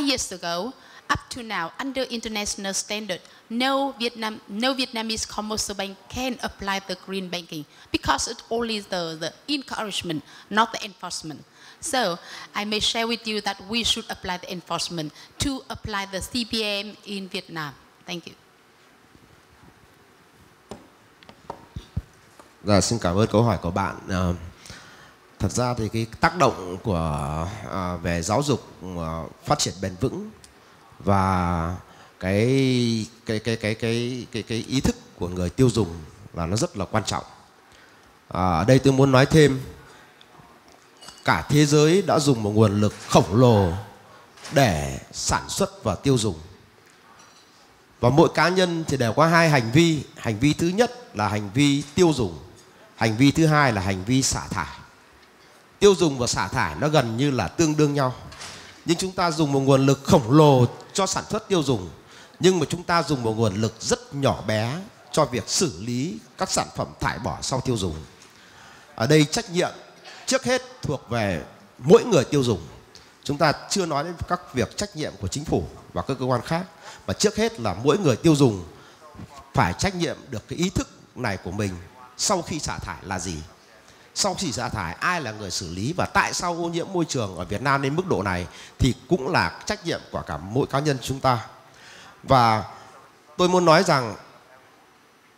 years ago, up to now, under international standard, no Vietnamese commercial bank can apply the green banking because it's only the encouragement, not the enforcement. So I may share with you that we should apply the enforcement to apply the CBM in Vietnam. Thank you. Dạ, xin cảm ơn câu hỏi của bạn. Thật ra thì cái tác động của về giáo dục phát triển bền vững và cái ý thức của người tiêu dùng là nó rất là quan trọng. Ở đây tôi muốn nói thêm, cả thế giới đã dùng một nguồn lực khổng lồ để sản xuất và tiêu dùng. Và mỗi cá nhân thì đều có hai hành vi. Hành vi thứ nhất là hành vi tiêu dùng. Hành vi thứ hai là hành vi xả thải. Tiêu dùng và xả thải nó gần như là tương đương nhau. Nhưng chúng ta dùng một nguồn lực khổng lồ cho sản xuất tiêu dùng, nhưng mà chúng ta dùng một nguồn lực rất nhỏ bé cho việc xử lý các sản phẩm thải bỏ sau tiêu dùng. Ở đây trách nhiệm trước hết thuộc về mỗi người tiêu dùng. Chúng ta chưa nói đến các việc trách nhiệm của chính phủ và các cơ quan khác, mà trước hết là mỗi người tiêu dùng phải trách nhiệm được cái ý thức này của mình. Sau khi xả thải là gì? Sau khi xả thải ai là người xử lý, và tại sao ô nhiễm môi trường ở Việt Nam đến mức độ này thì cũng là trách nhiệm của cả mỗi cá nhân chúng ta. Và tôi muốn nói rằng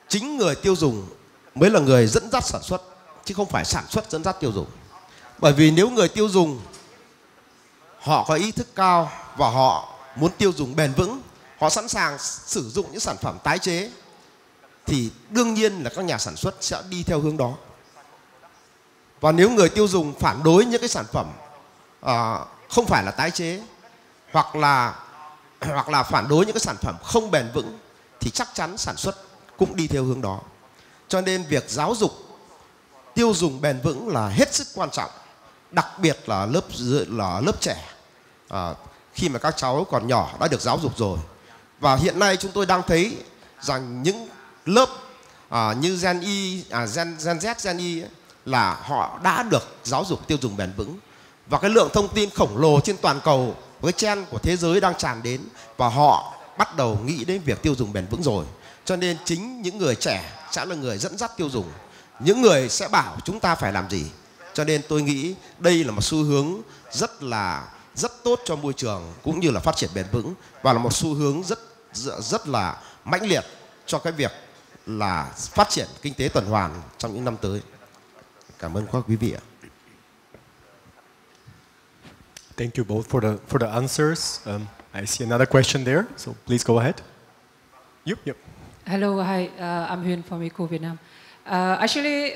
chính người tiêu dùng mới là người dẫn dắt sản xuất, chứ không phải sản xuất dẫn dắt tiêu dùng. Bởi vì nếu người tiêu dùng họ có ý thức cao và họ muốn tiêu dùng bền vững, họ sẵn sàng sử dụng những sản phẩm tái chế, thì đương nhiên là các nhà sản xuất sẽ đi theo hướng đó. Và nếu người tiêu dùng phản đối những cái sản phẩm không phải là tái chế, hoặc là phản đối những cái sản phẩm không bền vững, thì chắc chắn sản xuất cũng đi theo hướng đó. Cho nên việc giáo dục tiêu dùng bền vững là hết sức quan trọng, đặc biệt là lớp trẻ, khi mà các cháu còn nhỏ đã được giáo dục rồi. Và hiện nay chúng tôi đang thấy rằng những lớp như Gen Z, Gen Y là họ đã được giáo dục tiêu dùng bền vững. Và cái lượng thông tin khổng lồ trên toàn cầu, với trend của thế giới đang tràn đến, và họ bắt đầu nghĩ đến việc tiêu dùng bền vững rồi. Cho nên chính những người trẻ sẽ là người dẫn dắt tiêu dùng, những người sẽ bảo chúng ta phải làm gì. Cho nên tôi nghĩ đây là một xu hướng rất tốt cho môi trường cũng như là phát triển bền vững, và là một xu hướng rất là mãnh liệt cho cái việc là phát triển kinh tế tuần hoàn trong những năm tới. Cảm ơn các quý vị ạ. Thank you both for the answers. I see another question there, so please go ahead. Yep. Hello, hi. I'm Huyên from Eco Vietnam. Actually,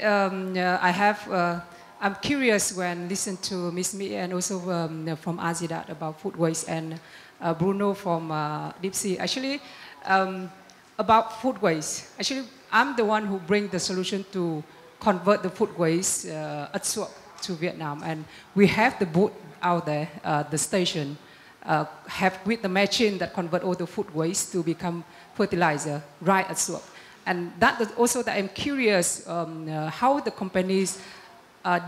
I'm curious when listening to Ms. Mi and also from Azidat about food waste, and Bruno from Deep Sea. Actually, about food waste. Actually, I'm the one who bring the solution to convert the food waste at Suoc to Vietnam, and we have the booth out there, the station, have with the machine that convert all the food waste to become fertilizer right at Suoc. And that is also that I'm curious how the companies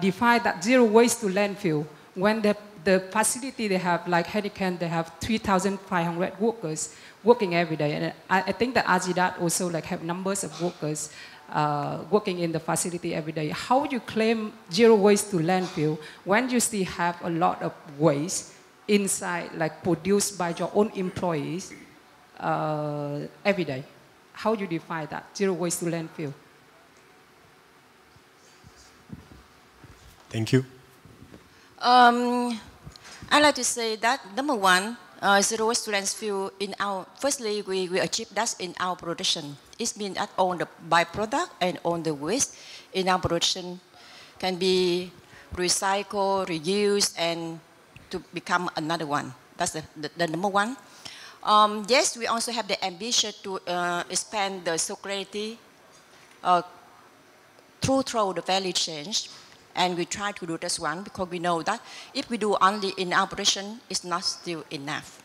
define that zero waste to landfill when the facility they have, like Heineken, they have 3,500 workers working every day. And I think that Azidat also like have numbers of workers working in the facility every day. How you claim zero waste to landfill when you still have a lot of waste inside, like produced by your own employees every day? How you define that zero waste to landfill? Thank you. I like to say that number one, zero waste to landfill in our, firstly, we achieve that in our production. It means that all the byproduct and all the waste in our production can be recycled, reused, and to become another one. That's the number one. Yes, we also have the ambition to expand the circularity through the value chain. And we try to do this one because we know that if we do only in our operation, it's not still enough.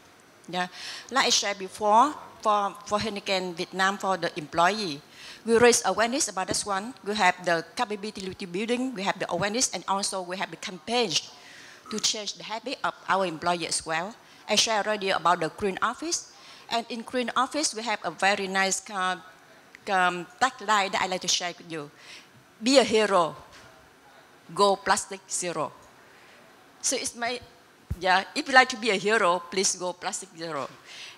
Yeah. Like I shared before, for Heineken Vietnam, for the employee, we raise awareness about this one. We have the capability building, we have the awareness, and also we have the campaigns to change the habit of our employees as well. I shared already about the Green Office. And in Green Office, we have a very nice tagline that I like to share with you. Be a hero. Go plastic zero. So it's my, yeah, if you like to be a hero, please go plastic zero.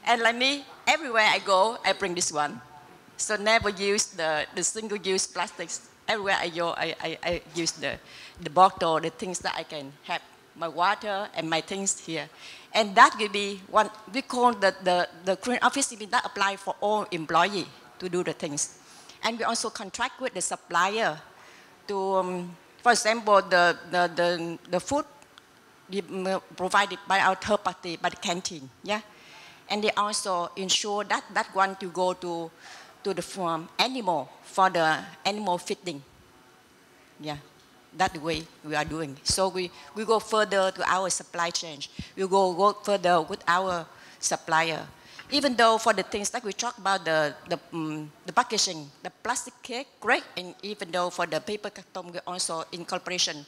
And like me, everywhere I go, I bring this one. So never use the single-use plastics. Everywhere I go, I use the bottle, the things that I can have, my water and my things here. And that will be one, we call the Green Office that apply for all employees to do the things. And we also contract with the supplier to, for example, the food provided by our third party, by the canteen, yeah? And they also ensure that that one to go to the farm animal for the animal feeding. Yeah, that's the way we are doing. So we go further to our supply chain. We go further with our supplier. Even though for the things that we talk about, the packaging, the plastic cake, great, and even though for the paper carton, we also in cooperation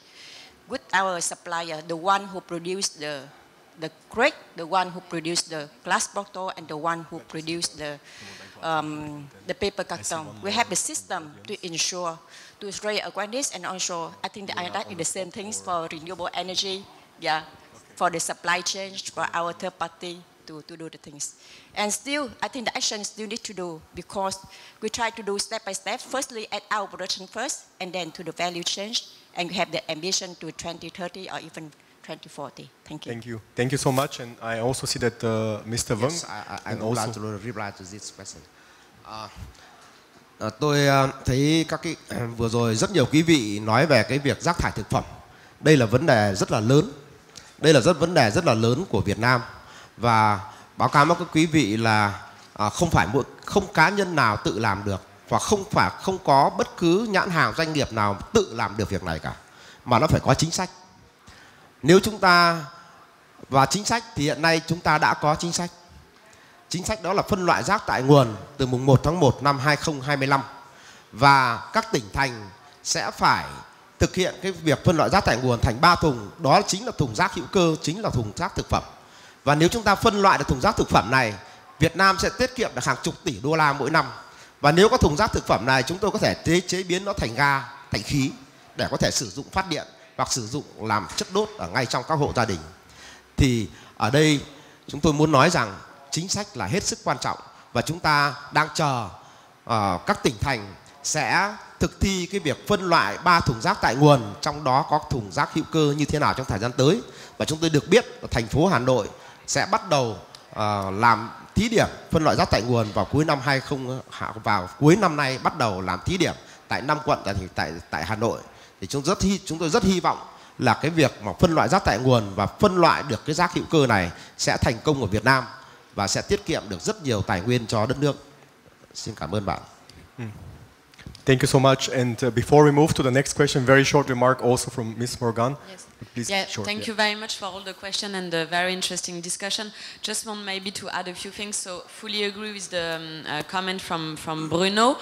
with our supplier, the one who produced the cake, the one who produced the glass bottle, and the one who produced the paper carton. We have the system to ensure, to raise awareness, and also I think that is the same things for renewable energy, yeah, for the supply chain, for our third party. To do the things. And still, I think the action still need to do because we try to do step by step, firstly at our production first, and then to the value chain, and we have the ambition to 2030 or even 2040. Thank you. Thank you. Thank you so much. And I also see that Mr. Vững. Yes, I would like to reply to this question. Tôi thấy vừa rồi rất nhiều quý vị nói về cái việc rác thải thực phẩm. Đây là vấn đề rất là lớn. Đây là vấn đề rất là lớn của Việt Nam. Và báo cáo với các quý vị là không cá nhân nào tự làm được và không có bất cứ nhãn hàng doanh nghiệp nào tự làm được việc này cả, mà nó phải có chính sách. Nếu chúng ta và chính sách thì hiện nay chúng ta đã có chính sách. Chính sách đó là phân loại rác tại nguồn từ mùng 1 tháng 1 năm 2025 và các tỉnh thành sẽ phải thực hiện cái việc phân loại rác tại nguồn thành 3 thùng, đó chính là thùng rác hữu cơ, chính là thùng rác thực phẩm. Và nếu chúng ta phân loại được thùng rác thực phẩm này, Việt Nam sẽ tiết kiệm được hàng chục tỷ đô la mỗi năm. Và nếu có thùng rác thực phẩm này, chúng tôi có thể chế biến nó thành ga, thành khí để có thể sử dụng phát điện hoặc sử dụng làm chất đốt ở ngay trong các hộ gia đình. Thì ở đây chúng tôi muốn nói rằng chính sách là hết sức quan trọng và chúng ta đang chờ các tỉnh thành sẽ thực thi cái việc phân loại 3 thùng rác tại nguồn, trong đó có thùng rác hữu cơ như thế nào trong thời gian tới. Và chúng tôi được biết là thành phố Hà Nội sẽ bắt đầu làm thí điểm phân loại rác tại nguồn vào cuối năm nay, bắt đầu làm thí điểm tại 5 quận tại Hà Nội. Thì chúng tôi rất hy vọng là cái việc mà phân loại rác tại nguồn và phân loại được cái rác hữu cơ này sẽ thành công ở Việt Nam và sẽ tiết kiệm được rất nhiều tài nguyên cho đất nước. Xin cảm ơn bạn. Thank you so much. And before we move to the next question, very short remark also from Ms. Morgan. Yes. Please, yeah, short, thank you very much for all the questions and the very interesting discussion. Just want maybe to add a few things. So fully agree with the comment from Bruno.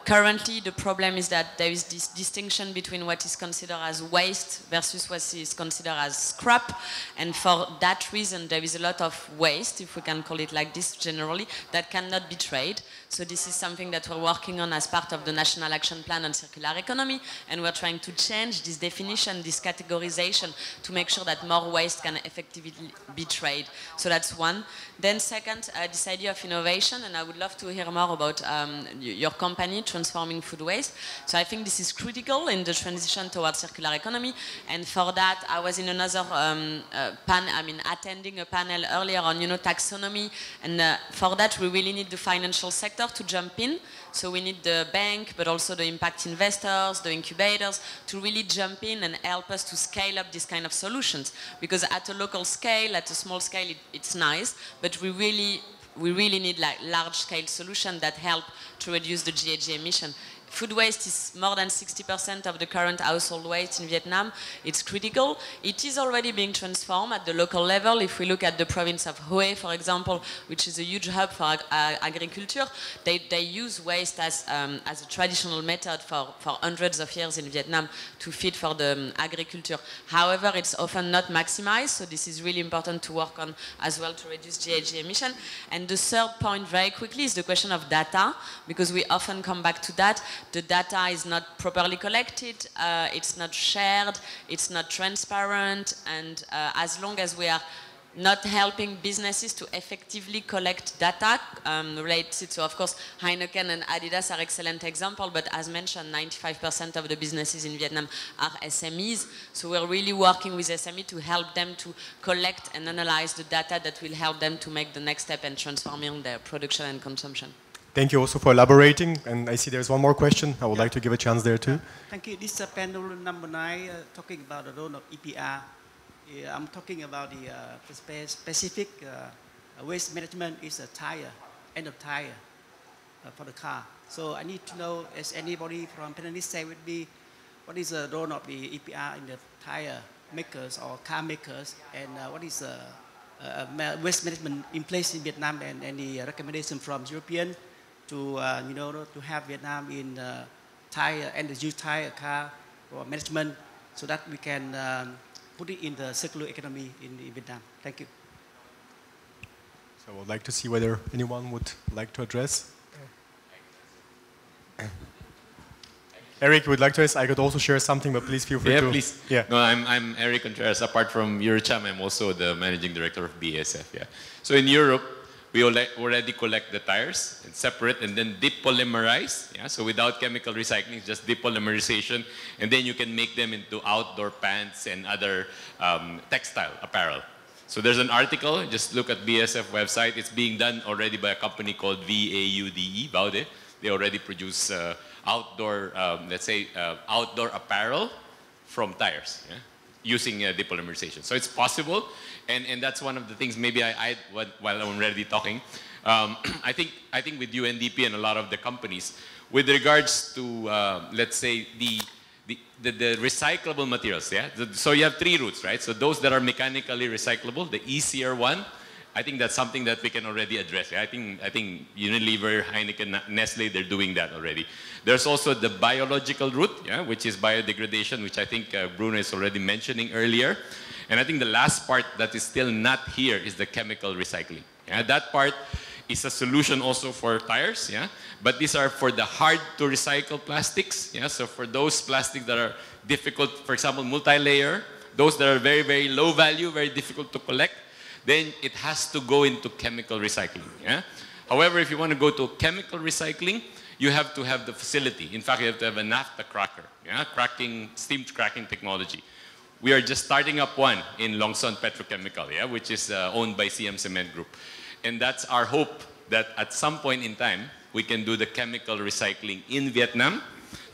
Currently, the problem is that there is this distinction between what is considered as waste versus what is considered as scrap. And for that reason, there is a lot of waste, if we can call it like this generally, that cannot be traded. So this is something that we're working on as part of the National Action Plan on Circular Economy, and we're trying to change this definition, this categorization, to make sure that more waste can effectively be traded. So that's one. Then second, this idea of innovation, and I would love to hear more about your company transforming food waste. So I think this is critical in the transition towards circular economy, and for that I was in another attending a panel earlier on, taxonomy, and for that we really need the financial sector to jump in. So we need the bank, but also the impact investors, the incubators, to really jump in and help us to scale up this kind of solutions. Because at a local scale, at a small scale, it's nice, but we really need like large-scale solutions that help to reduce the GHG emission. Food waste is more than 60% of the current household waste in Vietnam. It's critical. It is already being transformed at the local level. If we look at the province of Hue, for example, which is a huge hub for agriculture, they use waste as a traditional method for hundreds of years in Vietnam to feed for the agriculture. However, it's often not maximized, so this is really important to work on as well to reduce GHG emission. And the third point, very quickly, is the question of data, because we often come back to that. The data is not properly collected, it's not shared, it's not transparent, and as long as we are not helping businesses to effectively collect data related to, of course, Heineken and Adidas are excellent examples, but as mentioned, 95% of the businesses in Vietnam are SMEs, so we're really working with SME to help them to collect and analyze the data that will help them to make the next step and transforming their production and consumption. Thank you also for elaborating, and I see there's one more question. I would like to give a chance there too. Thank you. This is panel number 9, talking about the role of EPR. I'm talking about the specific waste management is a tire, end of tire for the car. So I need to know, as anybody from panelists say with me, what is the role of the EPR in the tire makers or car makers, and what is waste management in place in Vietnam, and any recommendation from European to to have Vietnam in tire and the used tire car or management, so that we can put it in the circular economy in Vietnam. Thank you. So I would like to see whether anyone would like to address. Eric would like to ask. I could also share something, but please feel free to. Yeah, please. Yeah. No, I'm Eric Contreras. Apart from Eurocham, I'm also the managing director of BASF. Yeah. So in Europe, we already collect the tires and separate and then depolymerize. Yeah. So without chemical recycling, just depolymerization, and then you can make them into outdoor pants and other textile apparel. So there's an article. Just look at BASF website. It's being done already by a company called VAUDE. Baude. They already produce outdoor, let's say, outdoor apparel from tires, yeah? Using depolymerization. So it's possible, and that's one of the things maybe while I'm already talking. I think with UNDP and a lot of the companies, with regards to let's say the recyclable materials, yeah. So you have 3 routes, right? So those that are mechanically recyclable, the easier one, I think that's something that we can already address. I think Unilever, Heineken, Nestle, they're doing that already. There's also the biological route, yeah, which is biodegradation, which I think Bruno is already mentioning earlier. And I think the last part that is still not here is the chemical recycling. Yeah, that part is a solution also for tires, yeah. But these are for the hard to recycle plastics, yeah. So for those plastics that are difficult, for example, multi-layer, those that are very, very low value, very difficult to collect, then it has to go into chemical recycling. Yeah? However, if you want to go to chemical recycling, you have to have the facility. In fact, you have to have a naphtha cracker, yeah? Steam cracking technology. We are just starting up one in Long Son Petrochemical, yeah? Which is owned by CM Cement Group. And that's our hope, that at some point in time, we can do the chemical recycling in Vietnam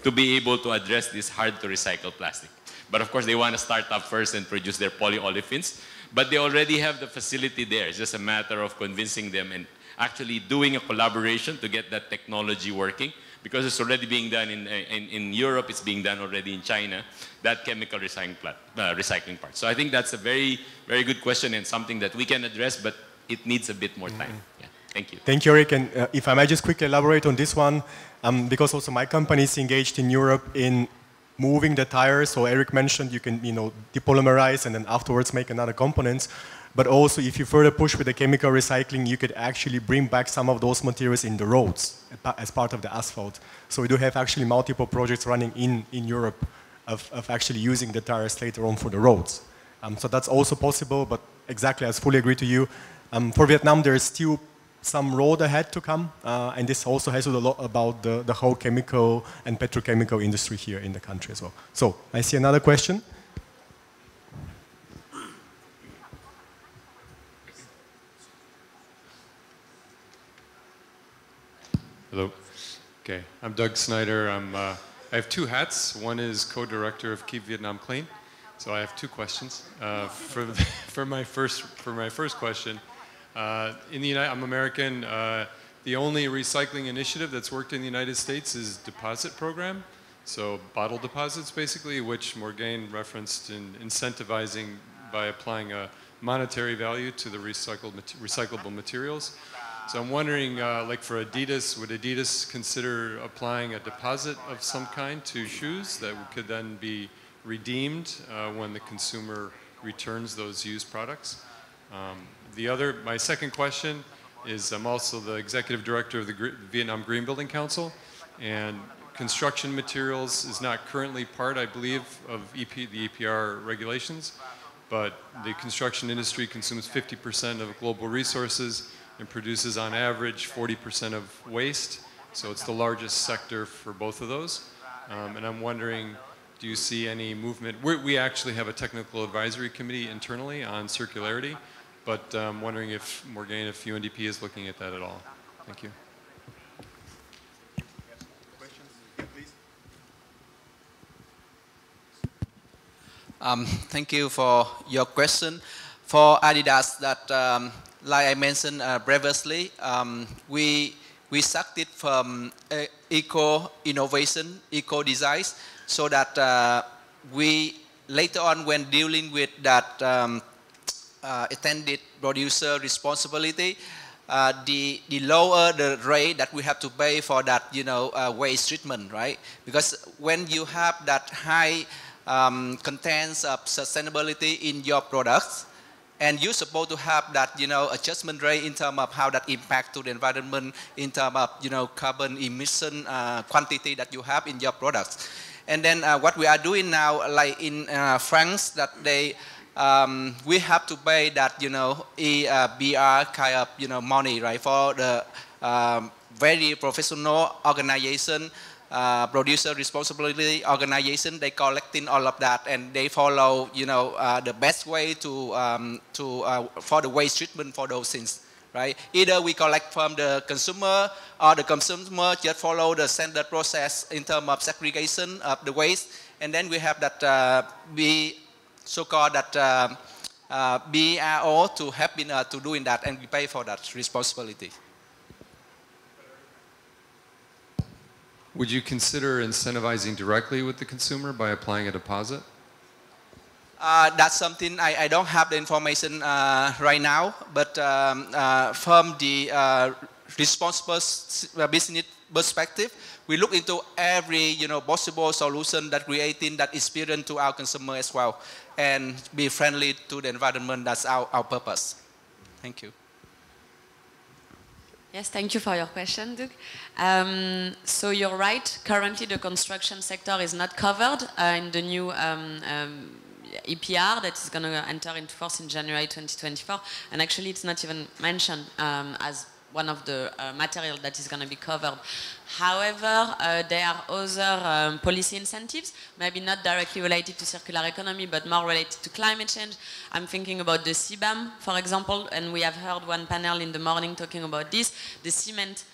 to be able to address this hard to recycle plastic. But of course, they want to start up first and produce their polyolefins. But they already have the facility there. It's just a matter of convincing them and actually doing a collaboration to get that technology working, because it's already being done in Europe, it's being done already in China, that chemical recycling part. So I think that's a very, very good question and something that we can address, but it needs a bit more time. Yeah. Thank you. Thank you, Eric. And if I might just quickly elaborate on this one, because also my company is engaged in Europe in moving the tires. So Eric mentioned you can, depolymerize and then afterwards make another components. But also, if you further push with the chemical recycling, you could actually bring back some of those materials in the roads as part of the asphalt. So we do have actually multiple projects running in Europe of actually using the tires later on for the roads. So that's also possible, but exactly, I fully agree to you. For Vietnam, there is still some road ahead to come, and this also has to do a lot about the whole chemical and petrochemical industry here in the country as well. So I see another question. Hello. Okay, I'm Doug Snyder. I have two hats. One is co-director of Keep Vietnam Clean. So I have two questions. For my first question, I'm American. The only recycling initiative that's worked in the United States is deposit program. So bottle deposits, basically, which Morgane referenced in incentivizing by applying a monetary value to the recyclable materials. So I'm wondering, like for Adidas, would Adidas consider applying a deposit of some kind to shoes that could then be redeemed when the consumer returns those used products? My second question is I'm also the executive director of the Vietnam Green Building Council, and construction materials is not currently part, I believe, of the EPR regulations, but the construction industry consumes 50% of global resources and produces on average 40% of waste. So it's the largest sector for both of those. And I'm wondering, do you see any movement? We actually have a technical advisory committee internally on circularity, but I'm wondering if Morgane, if UNDP is looking at that at all. Thank you. Thank you for your question. For Adidas, that like I mentioned previously, we started from eco-innovation, eco-design, so that we later on, when dealing with that extended producer responsibility, the lower the rate that we have to pay for that, waste treatment, right? Because when you have that high contents of sustainability in your products, and you're supposed to have that, adjustment rate in terms of how that impact to the environment, in terms of, carbon emission quantity that you have in your products. And then what we are doing now, like in France, that we have to pay that, EPR kind of, money, right, for the very professional organization, producer responsibility organization. They collecting all of that, and they follow, the best way for the waste treatment for those things, right? Either we collect from the consumer, or the consumer just follow the standard process in terms of segregation of the waste, and then we have that so-called that BRO to help to doing that, and we pay for that responsibility. Would you consider incentivizing directly with the consumer by applying a deposit? That's something I don't have the information right now, but from the responsible business perspective, we look into every possible solution that creating that experience to our consumer as well, and be friendly to the environment. That's our purpose. Thank you. Yes, thank you for your question, Doug. So you're right, currently the construction sector is not covered in the new EPR that is going to enter into force in January 2024, and actually it's not even mentioned as one of the material that is going to be covered. However, there are other policy incentives, maybe not directly related to circular economy, but more related to climate change. I'm thinking about the CBAM, for example, and we have heard one panel in the morning talking about this. The cement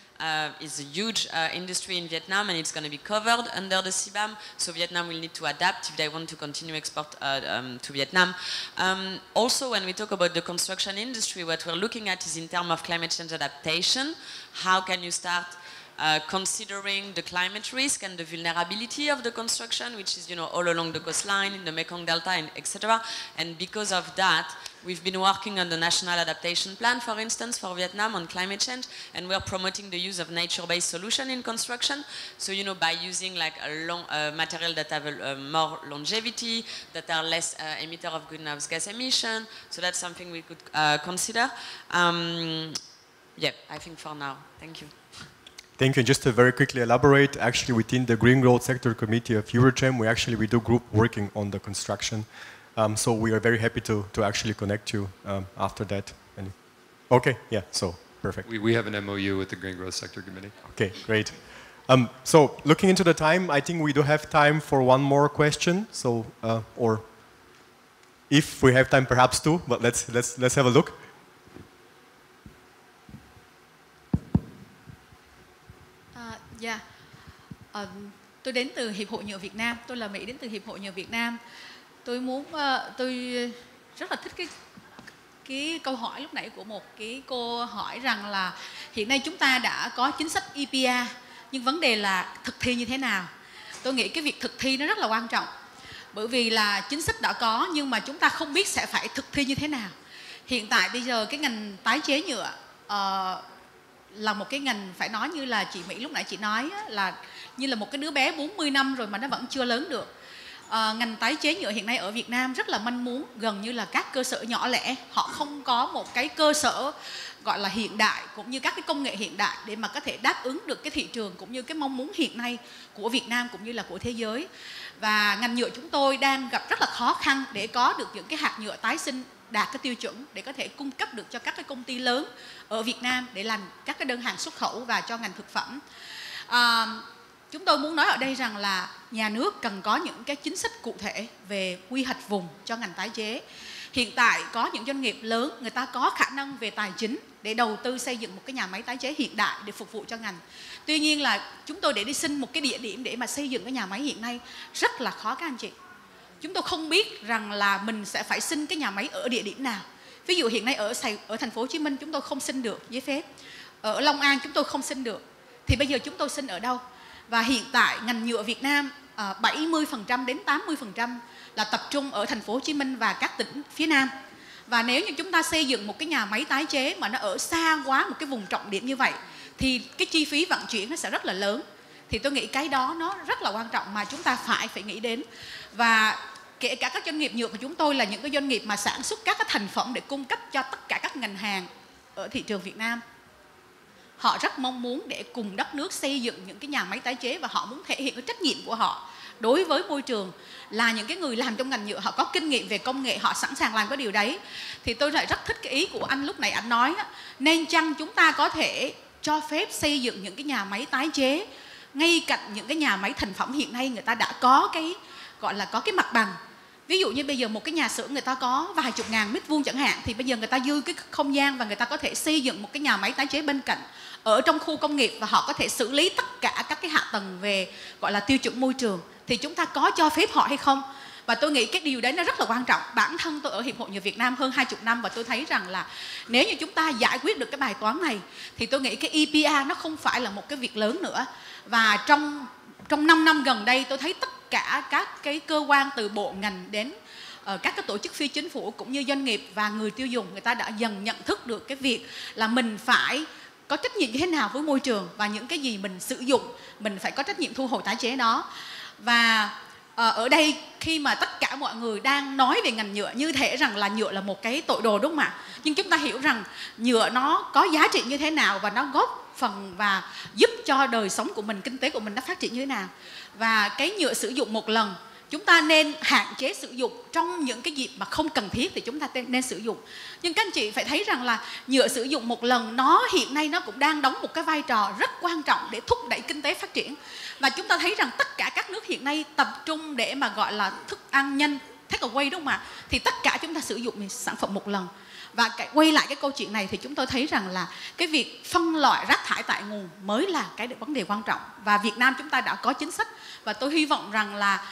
is a huge industry in Vietnam, and it's going to be covered under the CBAM, so Vietnam will need to adapt if they want to continue export to Vietnam. Also, when we talk about the construction industry, what we're looking at is in terms of climate change adaptation. How can you start considering the climate risk and the vulnerability of the construction, which is all along the coastline, in the Mekong Delta, and etc. And because of that, We've been working on the National Adaptation Plan, for instance, for Vietnam on climate change, and we're promoting the use of nature-based solution in construction. So, you know, by using like a material that have more longevity, that are less emitter of greenhouse gas emission. So that's something we could consider. Yeah, I think for now. Thank you. Thank you. Just to very quickly elaborate, actually within the Green Growth Sector Committee of EuroChem, we do group working on the construction. So we are very happy to actually connect you after that. Okay, yeah, so perfect. We have an MOU with the Green Growth Sector Committee. Okay, great. So looking into the time, I think we do have time for one more question. So, or if we have time, perhaps two. But let's have a look. Dạ, tôi đến từ Hiệp hội Nhựa Việt Nam. Tôi là Mỹ đến từ Hiệp hội Nhựa Việt Nam. Tôi rất là thích cái câu hỏi lúc nãy của một cái cô hỏi rằng là hiện nay chúng ta đã có chính sách EPR, nhưng vấn đề là thực thi như thế nào. Tôi nghĩ cái việc thực thi nó rất là quan trọng, bởi vì là chính sách đã có nhưng mà chúng ta không biết sẽ phải thực thi như thế nào. Hiện tại bây giờ cái ngành tái chế nhựa là một cái ngành phải nói như là chị Mỹ lúc nãy chị nói là như là một cái đứa bé 40 năm rồi mà nó vẫn chưa lớn được. Ngành tái chế nhựa hiện nay ở Việt Nam rất là manh mún, gần như là các cơ sở nhỏ lẻ họ không có một cái cơ sở gọi là hiện đại cũng như các cái công nghệ hiện đại để mà có thể đáp ứng được cái thị trường cũng như cái mong muốn hiện nay của Việt Nam cũng như là của thế giới. Và ngành nhựa chúng tôi đang gặp rất là khó khăn để có được những cái hạt nhựa tái sinh đạt cái tiêu chuẩn để có thể cung cấp được cho các cái công ty lớn ở Việt Nam để làm các cái đơn hàng xuất khẩu và cho ngành thực phẩm. Chúng tôi muốn nói ở đây rằng là nhà nước cần có những cái chính sách cụ thể về quy hoạch vùng cho ngành tái chế. Hiện tại có những doanh nghiệp lớn người ta có khả năng về tài chính để đầu tư xây dựng một cái nhà máy tái chế hiện đại để phục vụ cho ngành. Tuy nhiên là chúng tôi để đi xin một cái địa điểm để mà xây dựng cái nhà máy hiện nay rất là khó các anh chị. Chúng tôi không biết rằng là mình sẽ phải xin cái nhà máy ở địa điểm nào. Ví dụ hiện nay ở thành phố Hồ Chí Minh chúng tôi không xin được giấy phép. Ở Long An chúng tôi không xin được. Thì bây giờ chúng tôi xin ở đâu? Và hiện tại ngành nhựa Việt Nam 70% đến 80% là tập trung ở thành phố Hồ Chí Minh và các tỉnh phía Nam. Và nếu như chúng ta xây dựng một cái nhà máy tái chế mà nó ở xa quá một cái vùng trọng điểm như vậy thì cái chi phí vận chuyển nó sẽ rất là lớn. Thì tôi nghĩ cái đó nó rất là quan trọng mà chúng ta phải nghĩ đến. Và kể cả các doanh nghiệp nhựa của chúng tôi là những cái doanh nghiệp mà sản xuất các cái thành phẩm để cung cấp cho tất cả các ngành hàng ở thị trường Việt Nam. Họ rất mong muốn để cùng đất nước xây dựng những cái nhà máy tái chế và họ muốn thể hiện cái trách nhiệm của họ đối với môi trường, là những cái người làm trong ngành nhựa, họ có kinh nghiệm về công nghệ, họ sẵn sàng làm cái điều đấy. Thì tôi lại rất thích cái ý của anh lúc nãy anh nói nên chăng chúng ta có thể cho phép xây dựng những cái nhà máy tái chế ngay cạnh những cái nhà máy thành phẩm hiện nay người ta đã có cái gọi là có cái mặt bằng. Ví dụ như bây giờ một cái nhà xưởng người ta có vài chục ngàn mét vuông chẳng hạn, thì bây giờ người ta dư cái không gian và người ta có thể xây dựng một cái nhà máy tái chế bên cạnh ở trong khu công nghiệp và họ có thể xử lý tất cả các cái hạ tầng về gọi là tiêu chuẩn môi trường. Thì chúng ta có cho phép họ hay không? Và tôi nghĩ cái điều đấy nó rất là quan trọng. Bản thân tôi ở Hiệp hội Nhựa Việt Nam hơn 20 năm và tôi thấy rằng là nếu như chúng ta giải quyết được cái bài toán này thì tôi nghĩ cái EPR nó không phải là một cái việc lớn nữa. Và trong 5 năm gần đây tôi thấy tất cả các cái cơ quan từ bộ ngành đến các cái tổ chức phi chính phủ cũng như doanh nghiệp và người tiêu dùng, người ta đã dần nhận thức được cái việc là mình phải có trách nhiệm như thế nào với môi trường và những cái gì mình sử dụng mình phải có trách nhiệm thu hồi tái chế đó. Và ở đây khi mà tất cả mọi người đang nói về ngành nhựa như thể rằng là nhựa là một cái tội đồ, đúng không ạ? Nhưng chúng ta hiểu rằng nhựa nó có giá trị như thế nào và nó góp phần và giúp cho đời sống của mình, kinh tế của mình nó phát triển như thế nào. Và cái nhựa sử dụng một lần chúng ta nên hạn chế sử dụng trong những cái dịp mà không cần thiết thì chúng ta nên sử dụng. Nhưng các anh chị phải thấy rằng là nhựa sử dụng một lần nó hiện nay nó cũng đang đóng một cái vai trò rất quan trọng để thúc đẩy kinh tế phát triển. Và chúng ta thấy rằng tất cả các nước hiện nay tập trung để mà gọi là thức ăn nhanh, take away, đúng không ạ? Thì tất cả chúng ta sử dụng sản phẩm một lần. Và quay lại cái câu chuyện này thì chúng tôi thấy rằng là cái việc phân loại rác thải tại nguồn mới là cái vấn đề quan trọng. Và Việt Nam chúng ta đã có chính sách. Và tôi hy vọng rằng là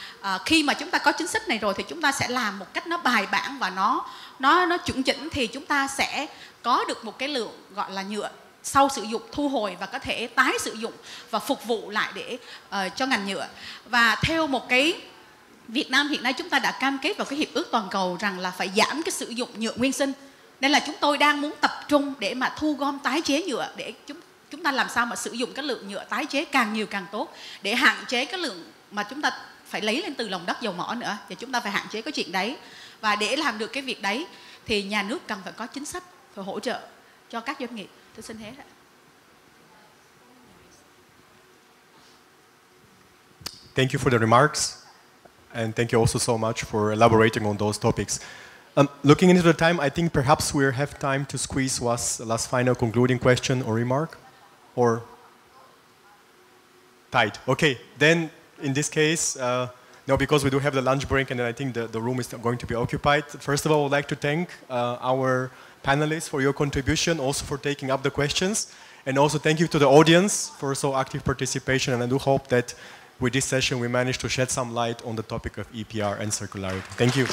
khi mà chúng ta có chính sách này rồi thì chúng ta sẽ làm một cách nó bài bản và nó chuẩn chỉnh thì chúng ta sẽ có được một cái lượng gọi là nhựa sau sử dụng thu hồi và có thể tái sử dụng và phục vụ lại để cho ngành nhựa. Và theo một cái Việt Nam hiện nay chúng ta đã cam kết vào cái hiệp ước toàn cầu rằng là phải giảm cái sử dụng nhựa nguyên sinh. Nên là chúng tôi đang muốn tập trung để mà thu gom tái chế nhựa, để chúng ta làm sao mà sử dụng cái lượng nhựa tái chế càng nhiều càng tốt, để hạn chế cái lượng mà chúng ta phải lấy lên từ lòng đất dầu mỏ nữa, thì chúng ta phải hạn chế cái chuyện đấy. Và để làm được cái việc đấy thì nhà nước cần phải có chính sách phải hỗ trợ cho các doanh nghiệp. Tôi xin hết ạ. Thank you for the remarks, and thank you also so much for elaborating on those topics. Looking into the time, I think perhaps we have time to squeeze one last final concluding question or remark, or tight. Okay, then in this case, no, because we do have the lunch break, and then I think the room is going to be occupied. First of all, I would like to thank our panelists for your contribution, also for taking up the questions, and also thank you to the audience for so active participation. And I do hope that with this session we managed to shed some light on the topic of EPR and circularity. Thank you.